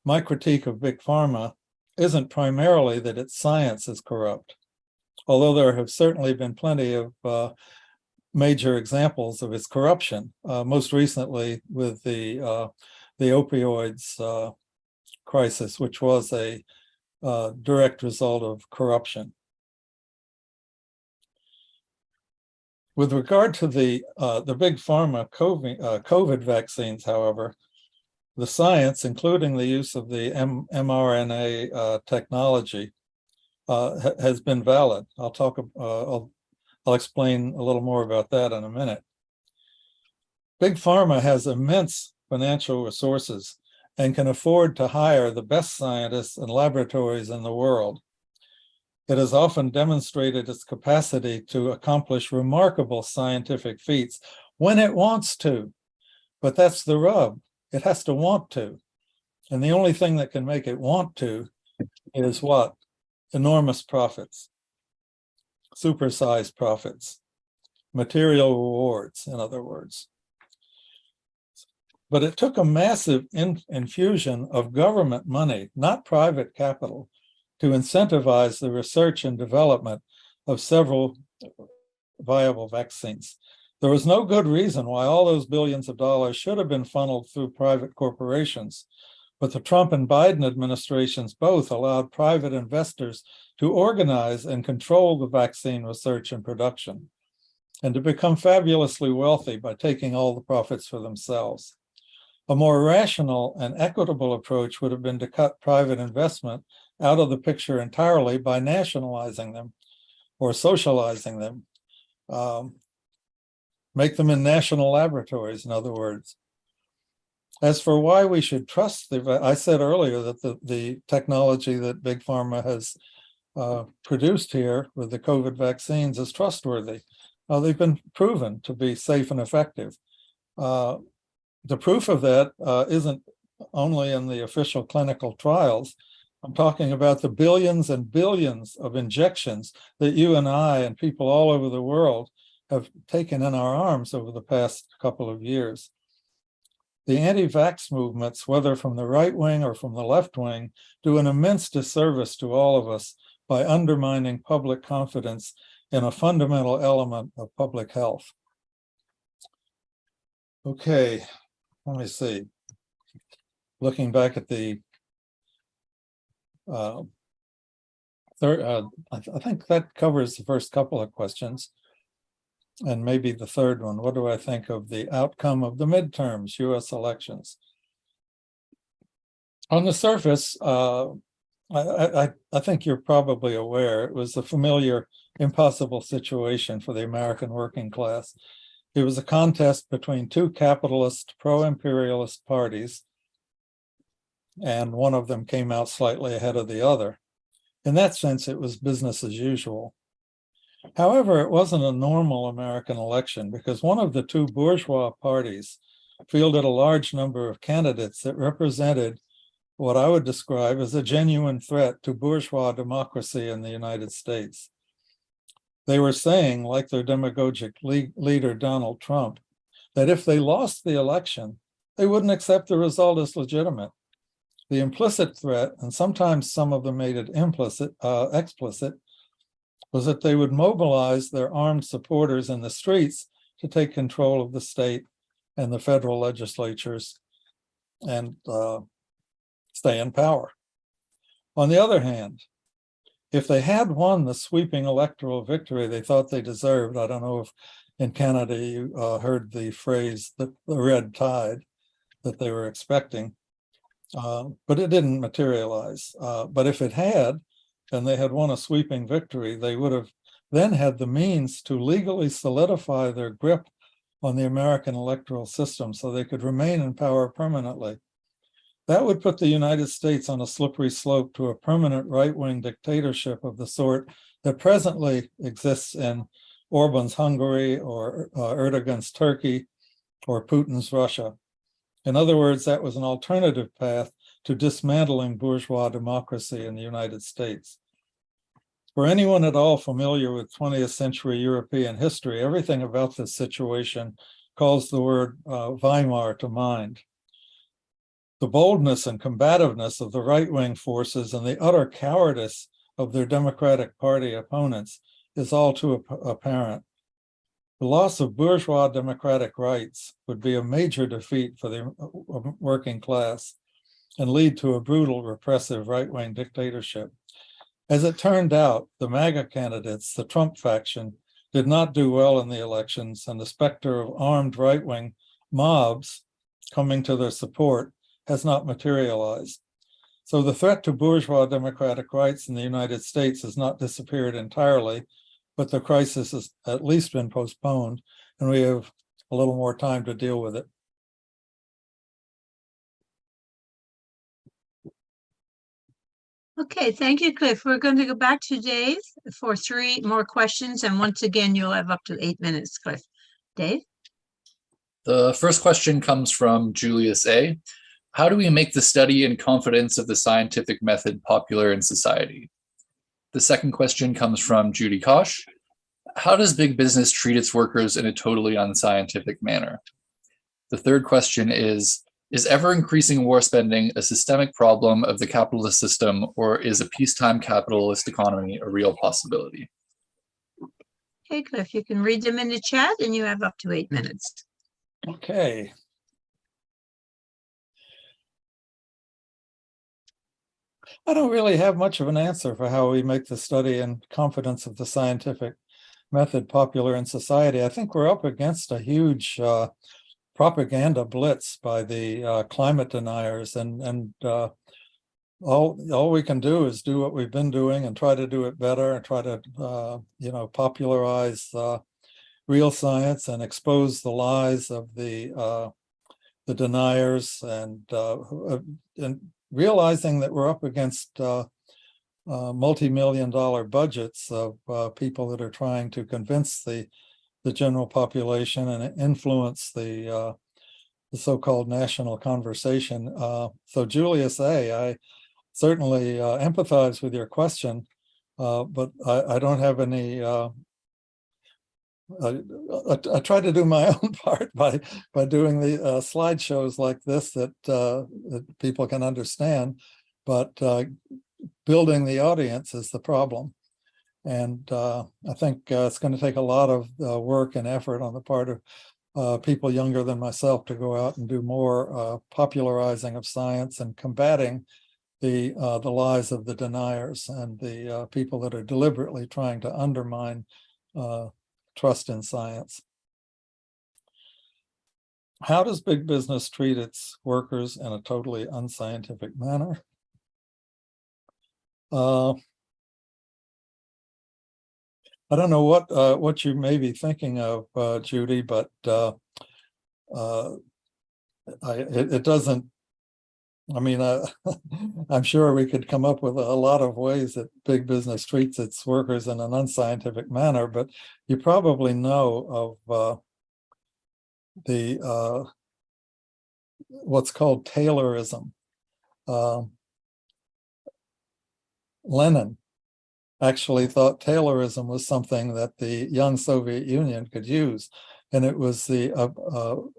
my critique of Big Pharma isn't primarily that its science is corrupt, although there have certainly been plenty of major examples of its corruption, most recently with the opioids crisis, which was a direct result of corruption. With regard to the Big Pharma COVID vaccines, however, the science, including the use of the mRNA technology, has been valid. I'll explain a little more about that in a minute. Big Pharma has immense financial resources and can afford to hire the best scientists and laboratories in the world. It has often demonstrated its capacity to accomplish remarkable scientific feats when it wants to, but that's the rub. It has to want to. And the only thing that can make it want to is what? Enormous profits, supersized profits, material rewards, in other words. But it took a massive infusion of government money, not private capital, to incentivize the research and development of several viable vaccines. There was no good reason why all those billions of dollars should have been funneled through private corporations, but the Trump and Biden administrations both allowed private investors to organize and control the vaccine research and production, and to become fabulously wealthy by taking all the profits for themselves. A more rational and equitable approach would have been to cut private investment out of the picture entirely by nationalizing them or socializing them, make them in national laboratories, in other words. As for why we should trust I said earlier that the technology that Big Pharma has produced here with the COVID vaccines is trustworthy. They've been proven to be safe and effective. The proof of that isn't only in the official clinical trials. I'm talking about the billions and billions of injections that you and I and people all over the world have taken in our arms over the past couple of years. The anti-vax movements, whether from the right wing or from the left wing, do an immense disservice to all of us by undermining public confidence in a fundamental element of public health. Okay, let me see. Looking back at the I think that covers the first couple of questions, and maybe the third one. What do I think of the outcome of the midterms, US elections? On the surface, I think you're probably aware it was a familiar, impossible situation for the American working class. It was a contest between two capitalist, pro-imperialist parties, and one of them came out slightly ahead of the other. In that sense, it was business as usual. However, it wasn't a normal American election because one of the two bourgeois parties fielded a large number of candidates that represented what I would describe as a genuine threat to bourgeois democracy in the United States. They were saying, like their demagogic leader, Donald Trump, that if they lost the election, they wouldn't accept the result as legitimate. The implicit threat, and sometimes some of them made it explicit, was that they would mobilize their armed supporters in the streets to take control of the state and the federal legislatures and stay in power. On the other hand, if they had won the sweeping electoral victory they thought they deserved, I don't know if in Canada you heard the phrase, the red tide that they were expecting, but it didn't materialize. But if it had, and they had won a sweeping victory, they would have then had the means to legally solidify their grip on the American electoral system so they could remain in power permanently. That would put the United States on a slippery slope to a permanent right-wing dictatorship of the sort that presently exists in Orban's Hungary or Erdogan's Turkey or Putin's Russia. In other words, that was an alternative path to dismantling bourgeois democracy in the United States. For anyone at all familiar with 20th century European history, everything about this situation calls the word Weimar to mind. The boldness and combativeness of the right-wing forces and the utter cowardice of their Democratic Party opponents is all too apparent. The loss of bourgeois democratic rights would be a major defeat for the working class and lead to a brutal, repressive right-wing dictatorship. As it turned out, the MAGA candidates, the Trump faction, did not do well in the elections, and the specter of armed right-wing mobs coming to their support has not materialized. So the threat to bourgeois democratic rights in the United States has not disappeared entirely, but the crisis has at least been postponed, and we have a little more time to deal with it. Okay, thank you, Cliff. We're going to go back to Dave for 3 more questions. And once again, you'll have up to 8 minutes, Cliff. Dave? The first question comes from Julius A. How do we make the study and confidence of the scientific method popular in society? The second question comes from Judy Kosh. How does big business treat its workers in a totally unscientific manner? The third question is ever increasing war spending a systemic problem of the capitalist system, or is a peacetime capitalist economy a real possibility? Okay, Cliff, you can read them in the chat and you have up to 8 minutes. Okay. I don't really have much of an answer for how we make the study and confidence of the scientific method popular in society. I think we're up against a huge propaganda blitz by the climate deniers, and all we can do is do what we've been doing and try to do it better and try to popularize real science and expose the lies of the deniers, and realizing that we're up against multi-million-dollar budgets of people that are trying to convince the general population and influence the so-called national conversation. So Julius A., I certainly empathize with your question, but I don't have any. I try to do my own part by doing the slideshows like this that people can understand, but building the audience is the problem. And I think it's going to take a lot of work and effort on the part of people younger than myself to go out and do more popularizing of science and combating the lies of the deniers and the people that are deliberately trying to undermine trust in science. How does big business treat its workers in a totally unscientific manner? I don't know what you may be thinking of, Judy, but it doesn't. I mean, I'm sure we could come up with a lot of ways that big business treats its workers in an unscientific manner, but you probably know of the what's called Taylorism. Lenin actually thought Taylorism was something that the young Soviet Union could use, and it was the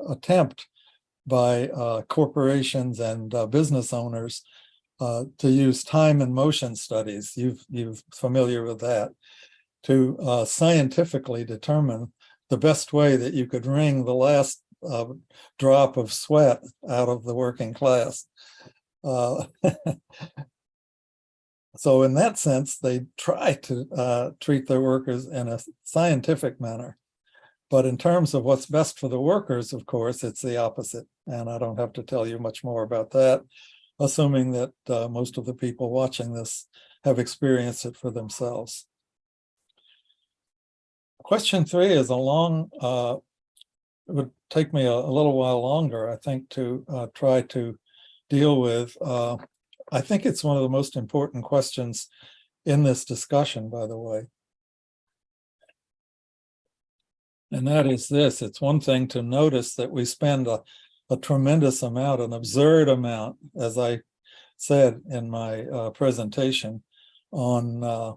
attempt by corporations and business owners to use time and motion studies. You're familiar with that, to scientifically determine the best way that you could wring the last drop of sweat out of the working class. So in that sense, they try to treat their workers in a scientific manner. But in terms of what's best for the workers, of course, it's the opposite. And I don't have to tell you much more about that, assuming that most of the people watching this have experienced it for themselves. Question 3 is a long, it would take me a little while longer, I think, to try to deal with. I think it's one of the most important questions in this discussion, by the way. And that is this: it's one thing to notice that we spend a tremendous amount, an absurd amount, as I said in my presentation, on the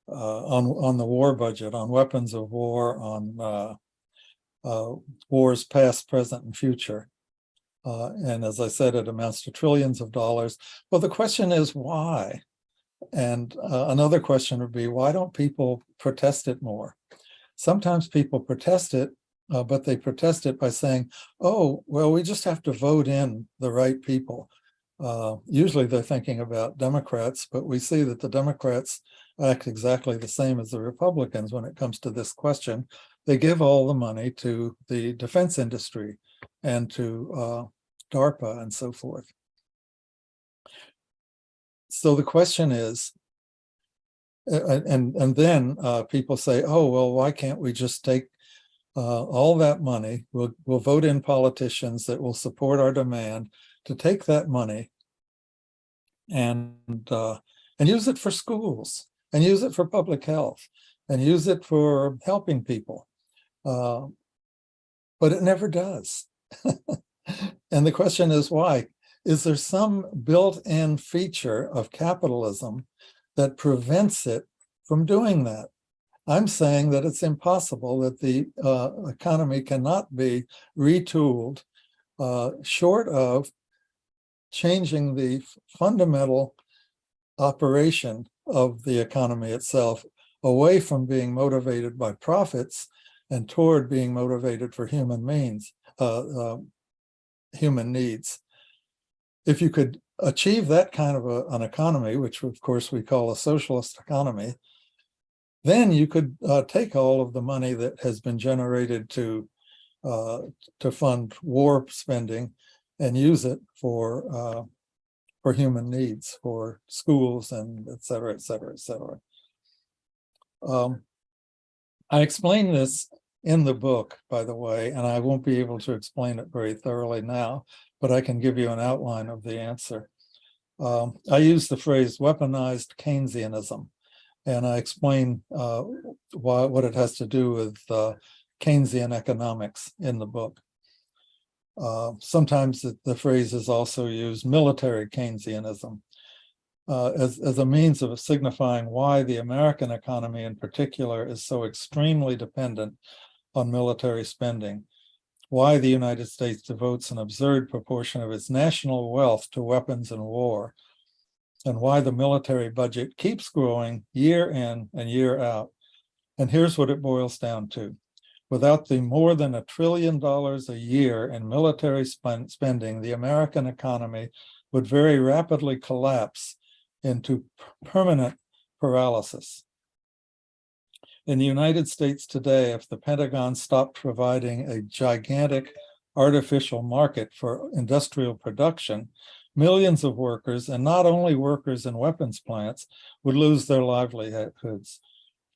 war budget, on weapons of war, on wars past, present, and future. And as I said, it amounts to trillions of dollars. Well, the question is why? And another question would be, why don't people protest it more? Sometimes people protest it, but they protest it by saying, oh, well, we just have to vote in the right people. Usually they're thinking about Democrats, but we see that the Democrats act exactly the same as the Republicans when it comes to this question. They give all the money to the defense industry and to DARPA, and so forth. So the question is, and then people say, oh, well, why can't we just take all that money, we'll vote in politicians that will support our demand to take that money and use it for schools, and use it for public health, and use it for helping people. But it never does. And the question is why? Is there some built-in feature of capitalism that prevents it from doing that? I'm saying that it's impossible, that the economy cannot be retooled short of changing the fundamental operation of the economy itself away from being motivated by profits and toward being motivated for human needs. If you could achieve that kind of an economy, which of course we call a socialist economy, then you could take all of the money that has been generated to fund war spending and use it for human needs, for schools, and et cetera, et cetera, et cetera. I explain this in the book, by the way, and I won't be able to explain it very thoroughly now, but I can give you an outline of the answer. I use the phrase weaponized Keynesianism, and I explain what it has to do with Keynesian economics in the book. Sometimes the phrase is also used, military Keynesianism, as a means of signifying why the American economy in particular is so extremely dependent on military spending, why the United States devotes an absurd proportion of its national wealth to weapons and war, and why the military budget keeps growing year in and year out. And here's what it boils down to. Without the more than $1 trillion a year in military spending, the American economy would very rapidly collapse into permanent paralysis. In the United States today, if the Pentagon stopped providing a gigantic artificial market for industrial production, millions of workers, and not only workers in weapons plants, would lose their livelihoods.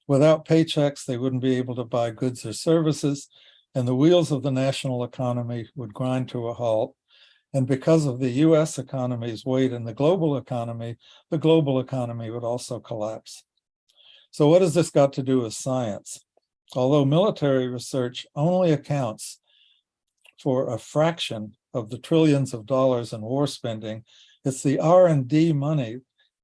Without paychecks, they wouldn't be able to buy goods or services, and the wheels of the national economy would grind to a halt. And because of the US economy's weight in the global economy would also collapse. So what has this got to do with science? Although military research only accounts for a fraction of the trillions of dollars in war spending, it's the R&D money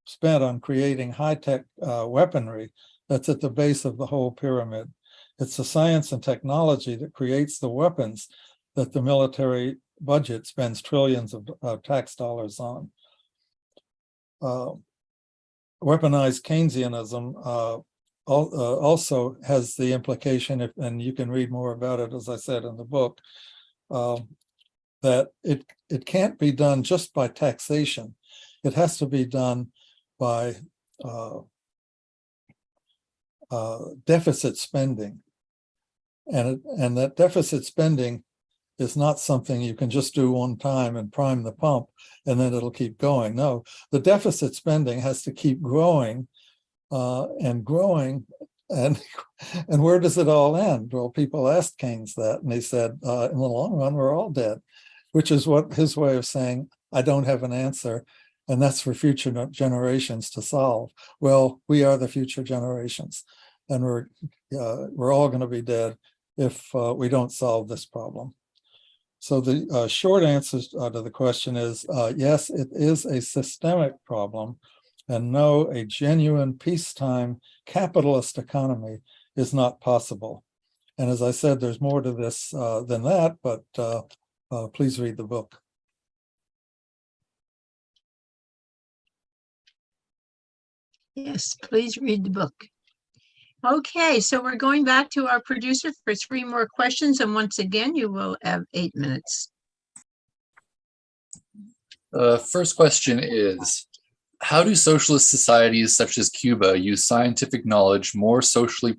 spent on creating high-tech weaponry that's at the base of the whole pyramid. It's the science and technology that creates the weapons that the military budget spends trillions of tax dollars on. Weaponized Keynesianism also has the implication, and you can read more about it, as I said in the book, that it can't be done just by taxation. It has to be done by deficit spending. And that deficit spending is not something you can just do one time and prime the pump and then it'll keep going. No, the deficit spending has to keep growing and growing. And where does it all end? Well, people asked Keynes that, and he said, in the long run, we're all dead, which is what his way of saying, I don't have an answer, and that's for future generations to solve. Well, we are the future generations, and we're all going to be dead if we don't solve this problem. So the short answer to the question is, yes, it is a systemic problem, and no, a genuine peacetime capitalist economy is not possible. And as I said, there's more to this than that, but please read the book. Yes, please read the book. Okay, so we're going back to our producer for 3 more questions. And once again, you will have 8 minutes. First question is, how do socialist societies such as Cuba use scientific knowledge for more socially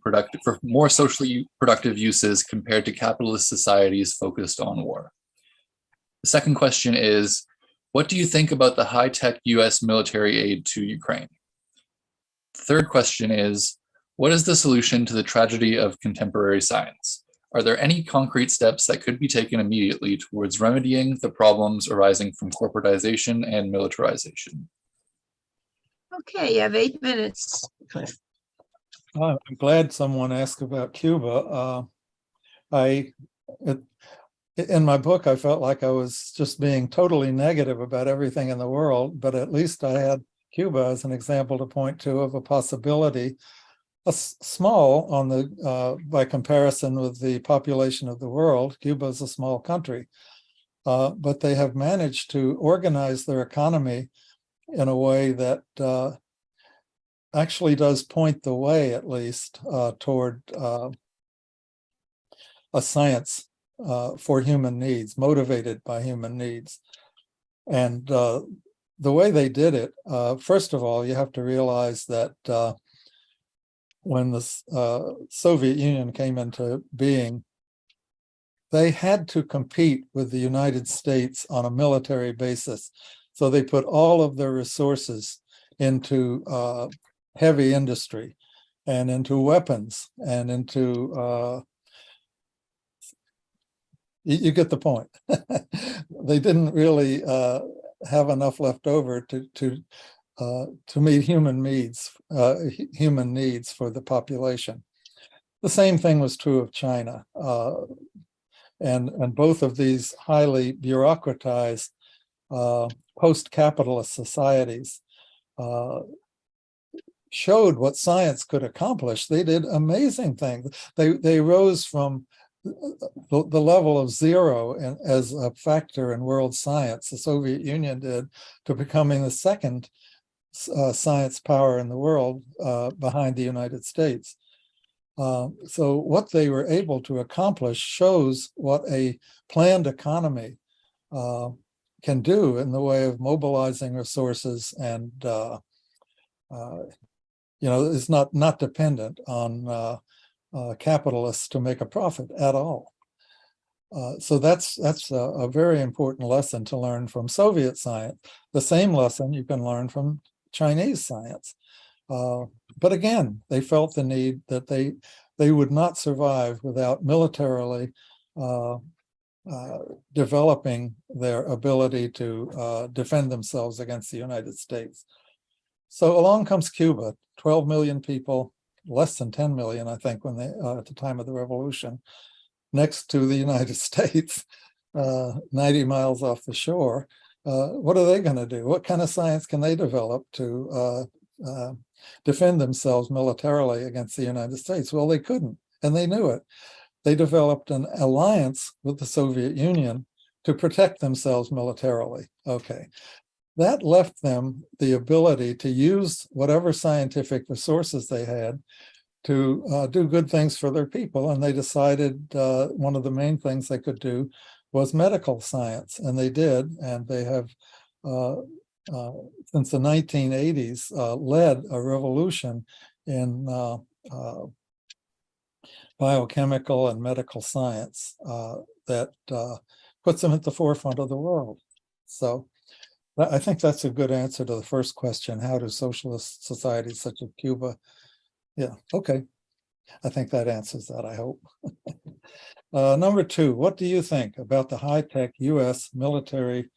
productive uses compared to capitalist societies focused on war? The second question is, what do you think about the high-tech US military aid to Ukraine? The third question is, what is the solution to the tragedy of contemporary science? Are there any concrete steps that could be taken immediately towards remedying the problems arising from corporatization and militarization? Okay, you have 8 minutes, Cliff. I'm glad someone asked about Cuba. In my book, I felt like I was just being totally negative about everything in the world, but at least I had Cuba as an example to point to of a possibility, small on the by comparison with the population of the world. Cuba is a small country, but they have managed to organize their economy in a way that actually does point the way, at least, toward a science for human needs, motivated by human needs. And the way they did it, first of all, you have to realize that when the Soviet Union came into being, they had to compete with the United States on a military basis. So they put all of their resources into heavy industry and into weapons and into you get the point. They didn't really have enough left over to meet human needs for the population. The same thing was true of China, and both of these highly bureaucratized post-capitalist societies showed what science could accomplish. They did amazing things. They rose from the level of zero as a factor in world science, the Soviet Union did, to becoming the second science power in the world behind the United States. So what they were able to accomplish shows what a planned economy can do in the way of mobilizing resources and is not dependent on capitalists to make a profit at all. So that's a very important lesson to learn from Soviet science. The same lesson you can learn from Chinese science. But again, they felt the need that they would not survive without militarily developing their ability to defend themselves against the United States. So along comes Cuba, 12 million people, less than 10 million, I think, when they at the time of the revolution, next to the United States, 90 miles off the shore. What are they going to do? What kind of science can they develop to defend themselves militarily against the United States? Well, they couldn't, and they knew it. They developed an alliance with the Soviet Union to protect themselves militarily. Okay. That left them the ability to use whatever scientific resources they had to do good things for their people. And they decided one of the main things they could do was medical science. And they did. And they have, since the 1980s, led a revolution in biochemical and medical science that puts them at the forefront of the world. So I think that's a good answer to the first question. How do socialist societies such as Cuba? Yeah, okay. I think that answers that, I hope. Number two, what do you think about the high-tech US military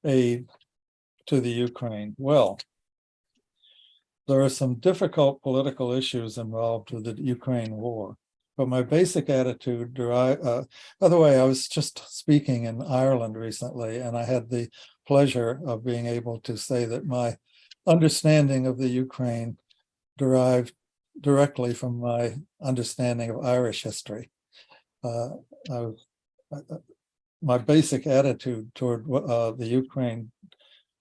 aid to the Ukraine? Well, there are some difficult political issues involved with the Ukraine war. But my basic attitude by the way, I was just speaking in Ireland recently, and I had the pleasure of being able to say that my understanding of the Ukraine derived directly from my understanding of Irish history. My basic attitude toward the Ukraine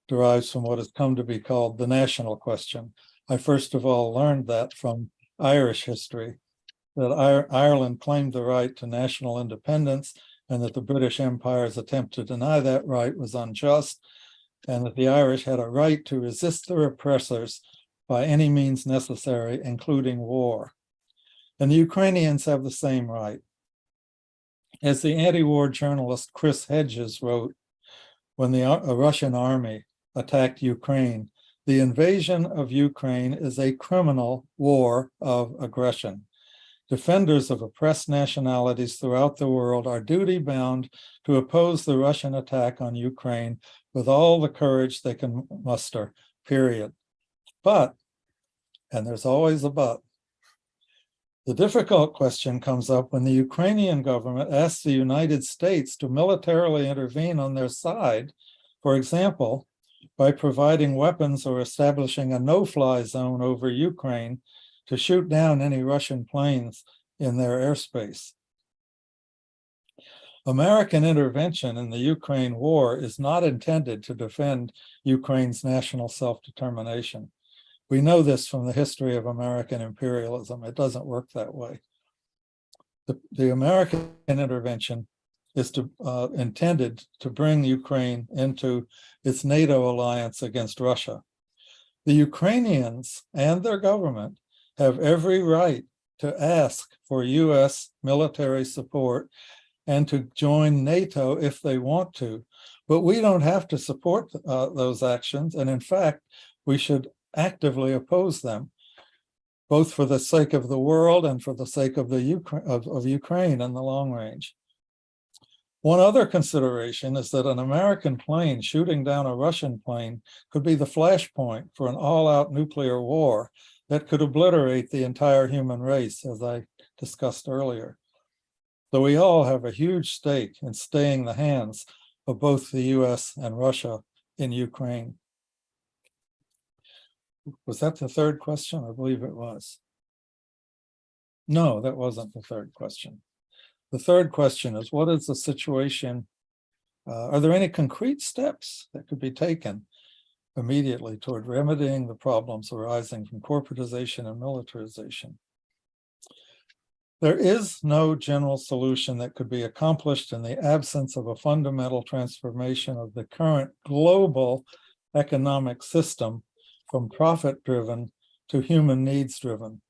derives from what has come to be called the national question. I first of all learned that from Irish history, that Ireland claimed the right to national independence, and that the British Empire's attempt to deny that right was unjust, and that the Irish had a right to resist their oppressors by any means necessary, including war. And the Ukrainians have the same right. As the anti-war journalist Chris Hedges wrote, when a Russian army attacked Ukraine. The invasion of Ukraine is a criminal war of aggression. Defenders of oppressed nationalities throughout the world are duty-bound to oppose the Russian attack on Ukraine with all the courage they can muster, period. But, and there's always a but, the difficult question comes up when the Ukrainian government asks the United States to militarily intervene on their side, for example, by providing weapons or establishing a no-fly zone over Ukraine to shoot down any Russian planes in their airspace. American intervention in the Ukraine war is not intended to defend Ukraine's national self-determination. We know this from the history of American imperialism. It doesn't work that way. The American intervention is intended to bring Ukraine into its NATO alliance against Russia. The Ukrainians and their government have every right to ask for US military support and to join NATO if they want to, but we don't have to support those actions. And in fact, we should actively oppose them, both for the sake of the world and for the sake of Ukraine in the long range. One other consideration is that an American plane shooting down a Russian plane could be the flashpoint for an all-out nuclear war that could obliterate the entire human race, as I discussed earlier. So we all have a huge stake in staying the hands of both the US and Russia in Ukraine. Was that the third question? I believe it was. No, that wasn't the third question. The third question is, what is the situation? Are there any concrete steps that could be taken immediately toward remedying the problems arising from corporatization and militarization? There is no general solution that could be accomplished in the absence of a fundamental transformation of the current global economic system from profit-driven to human needs-driven.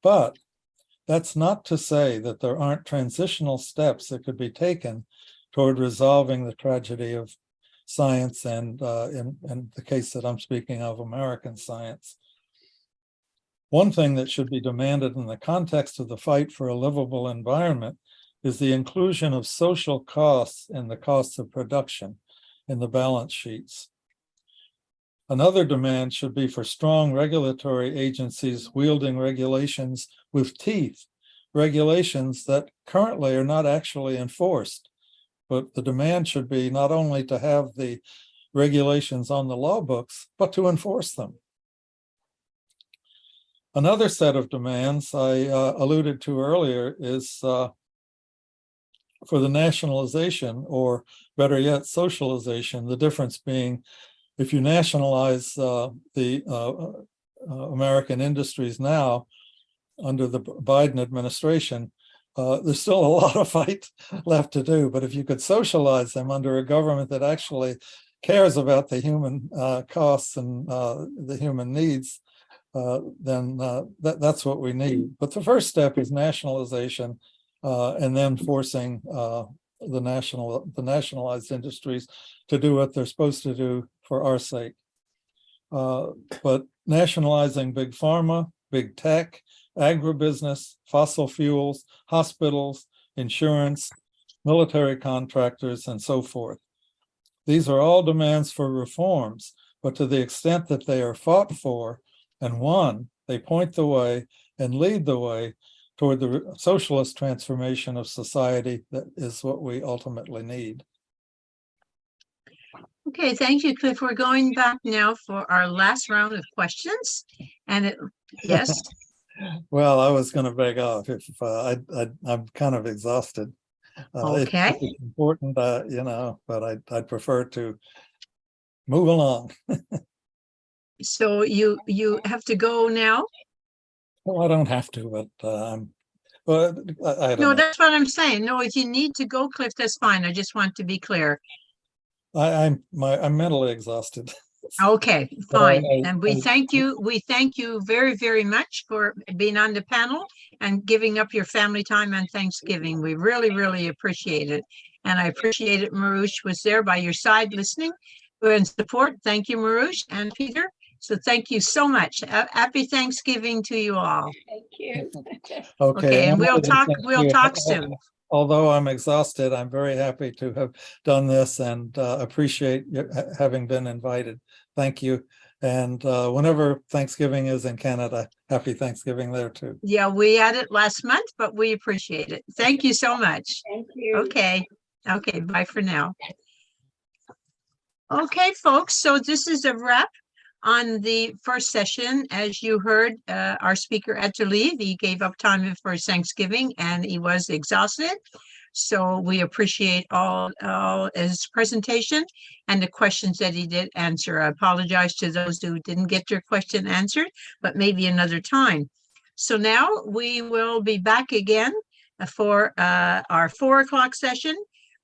But that's not to say that there aren't transitional steps that could be taken toward resolving the tragedy of science and in the case that I'm speaking of, American science. One thing that should be demanded in the context of the fight for a livable environment is the inclusion of social costs in the costs of production in the balance sheets. Another demand should be for strong regulatory agencies wielding regulations with teeth, regulations that currently are not actually enforced. But the demand should be not only to have the regulations on the law books, but to enforce them. Another set of demands I alluded to earlier is for the nationalization, or better yet, socialization, the difference being if you nationalize the American industries now under the Biden administration, there's still a lot of fight left to do. But if you could socialize them under a government that actually cares about the human costs and the human needs, then that's what we need. But the first step is nationalization, and then forcing the nationalized industries to do what they're supposed to do for our sake. But nationalizing big pharma, big tech, agribusiness, fossil fuels, hospitals, insurance, military contractors, and so forth. These are all demands for reforms, but to the extent that they are fought for and won, they point the way and lead the way toward the socialist transformation of society that is what we ultimately need. Okay, thank you, Cliff. We're going back now for our last round of questions. And yes. Well, I was going to beg off if I'm kind of exhausted. Okay. It's important, but I'd prefer to move along. So you have to go now? Well, I don't have to, but I don't No, know. that's what I'm saying. No, if you need to go, Cliff, that's fine. I just want to be clear. I'm mentally exhausted. Okay, fine. And we I- thank you. We thank you very, very much for being on the panel and giving up your family time on Thanksgiving. We really, really appreciate it. And I appreciate it. Marouche was there by your side listening and support. Thank you, Marouche and Peter. So thank you so much. Happy Thanksgiving to you all. Thank you. Okay, and we'll Emily, thank talk you. soon. Although I'm exhausted, I'm very happy to have done this and appreciate having been invited. Thank you. And whenever Thanksgiving is in Canada, happy Thanksgiving there too. Yeah, we had it last month, but we appreciate it. Thank you so much. Thank you. Okay. Okay, bye for now. Okay, folks, so this is a wrap on the first session. As you heard, our speaker had to leave. He gave up time for his Thanksgiving and he was exhausted. So we appreciate all his presentation and the questions that he did answer. I apologize to those who didn't get your question answered, but maybe another time. So now we will be back again for our 4 o'clock session,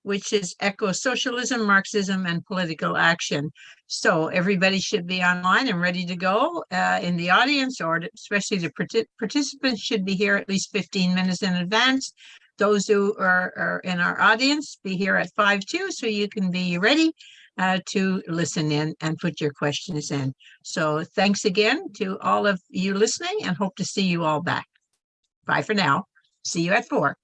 which is Eco-Socialism, Marxism, and Political Action. So everybody should be online and ready to go in the audience, or especially the participants should be here at least 15 minutes in advance. Those who are in our audience, be here at 5:02 so you can be ready to listen in and put your questions in. So thanks again to all of you listening and hope to see you all back. Bye for now. See you at 4.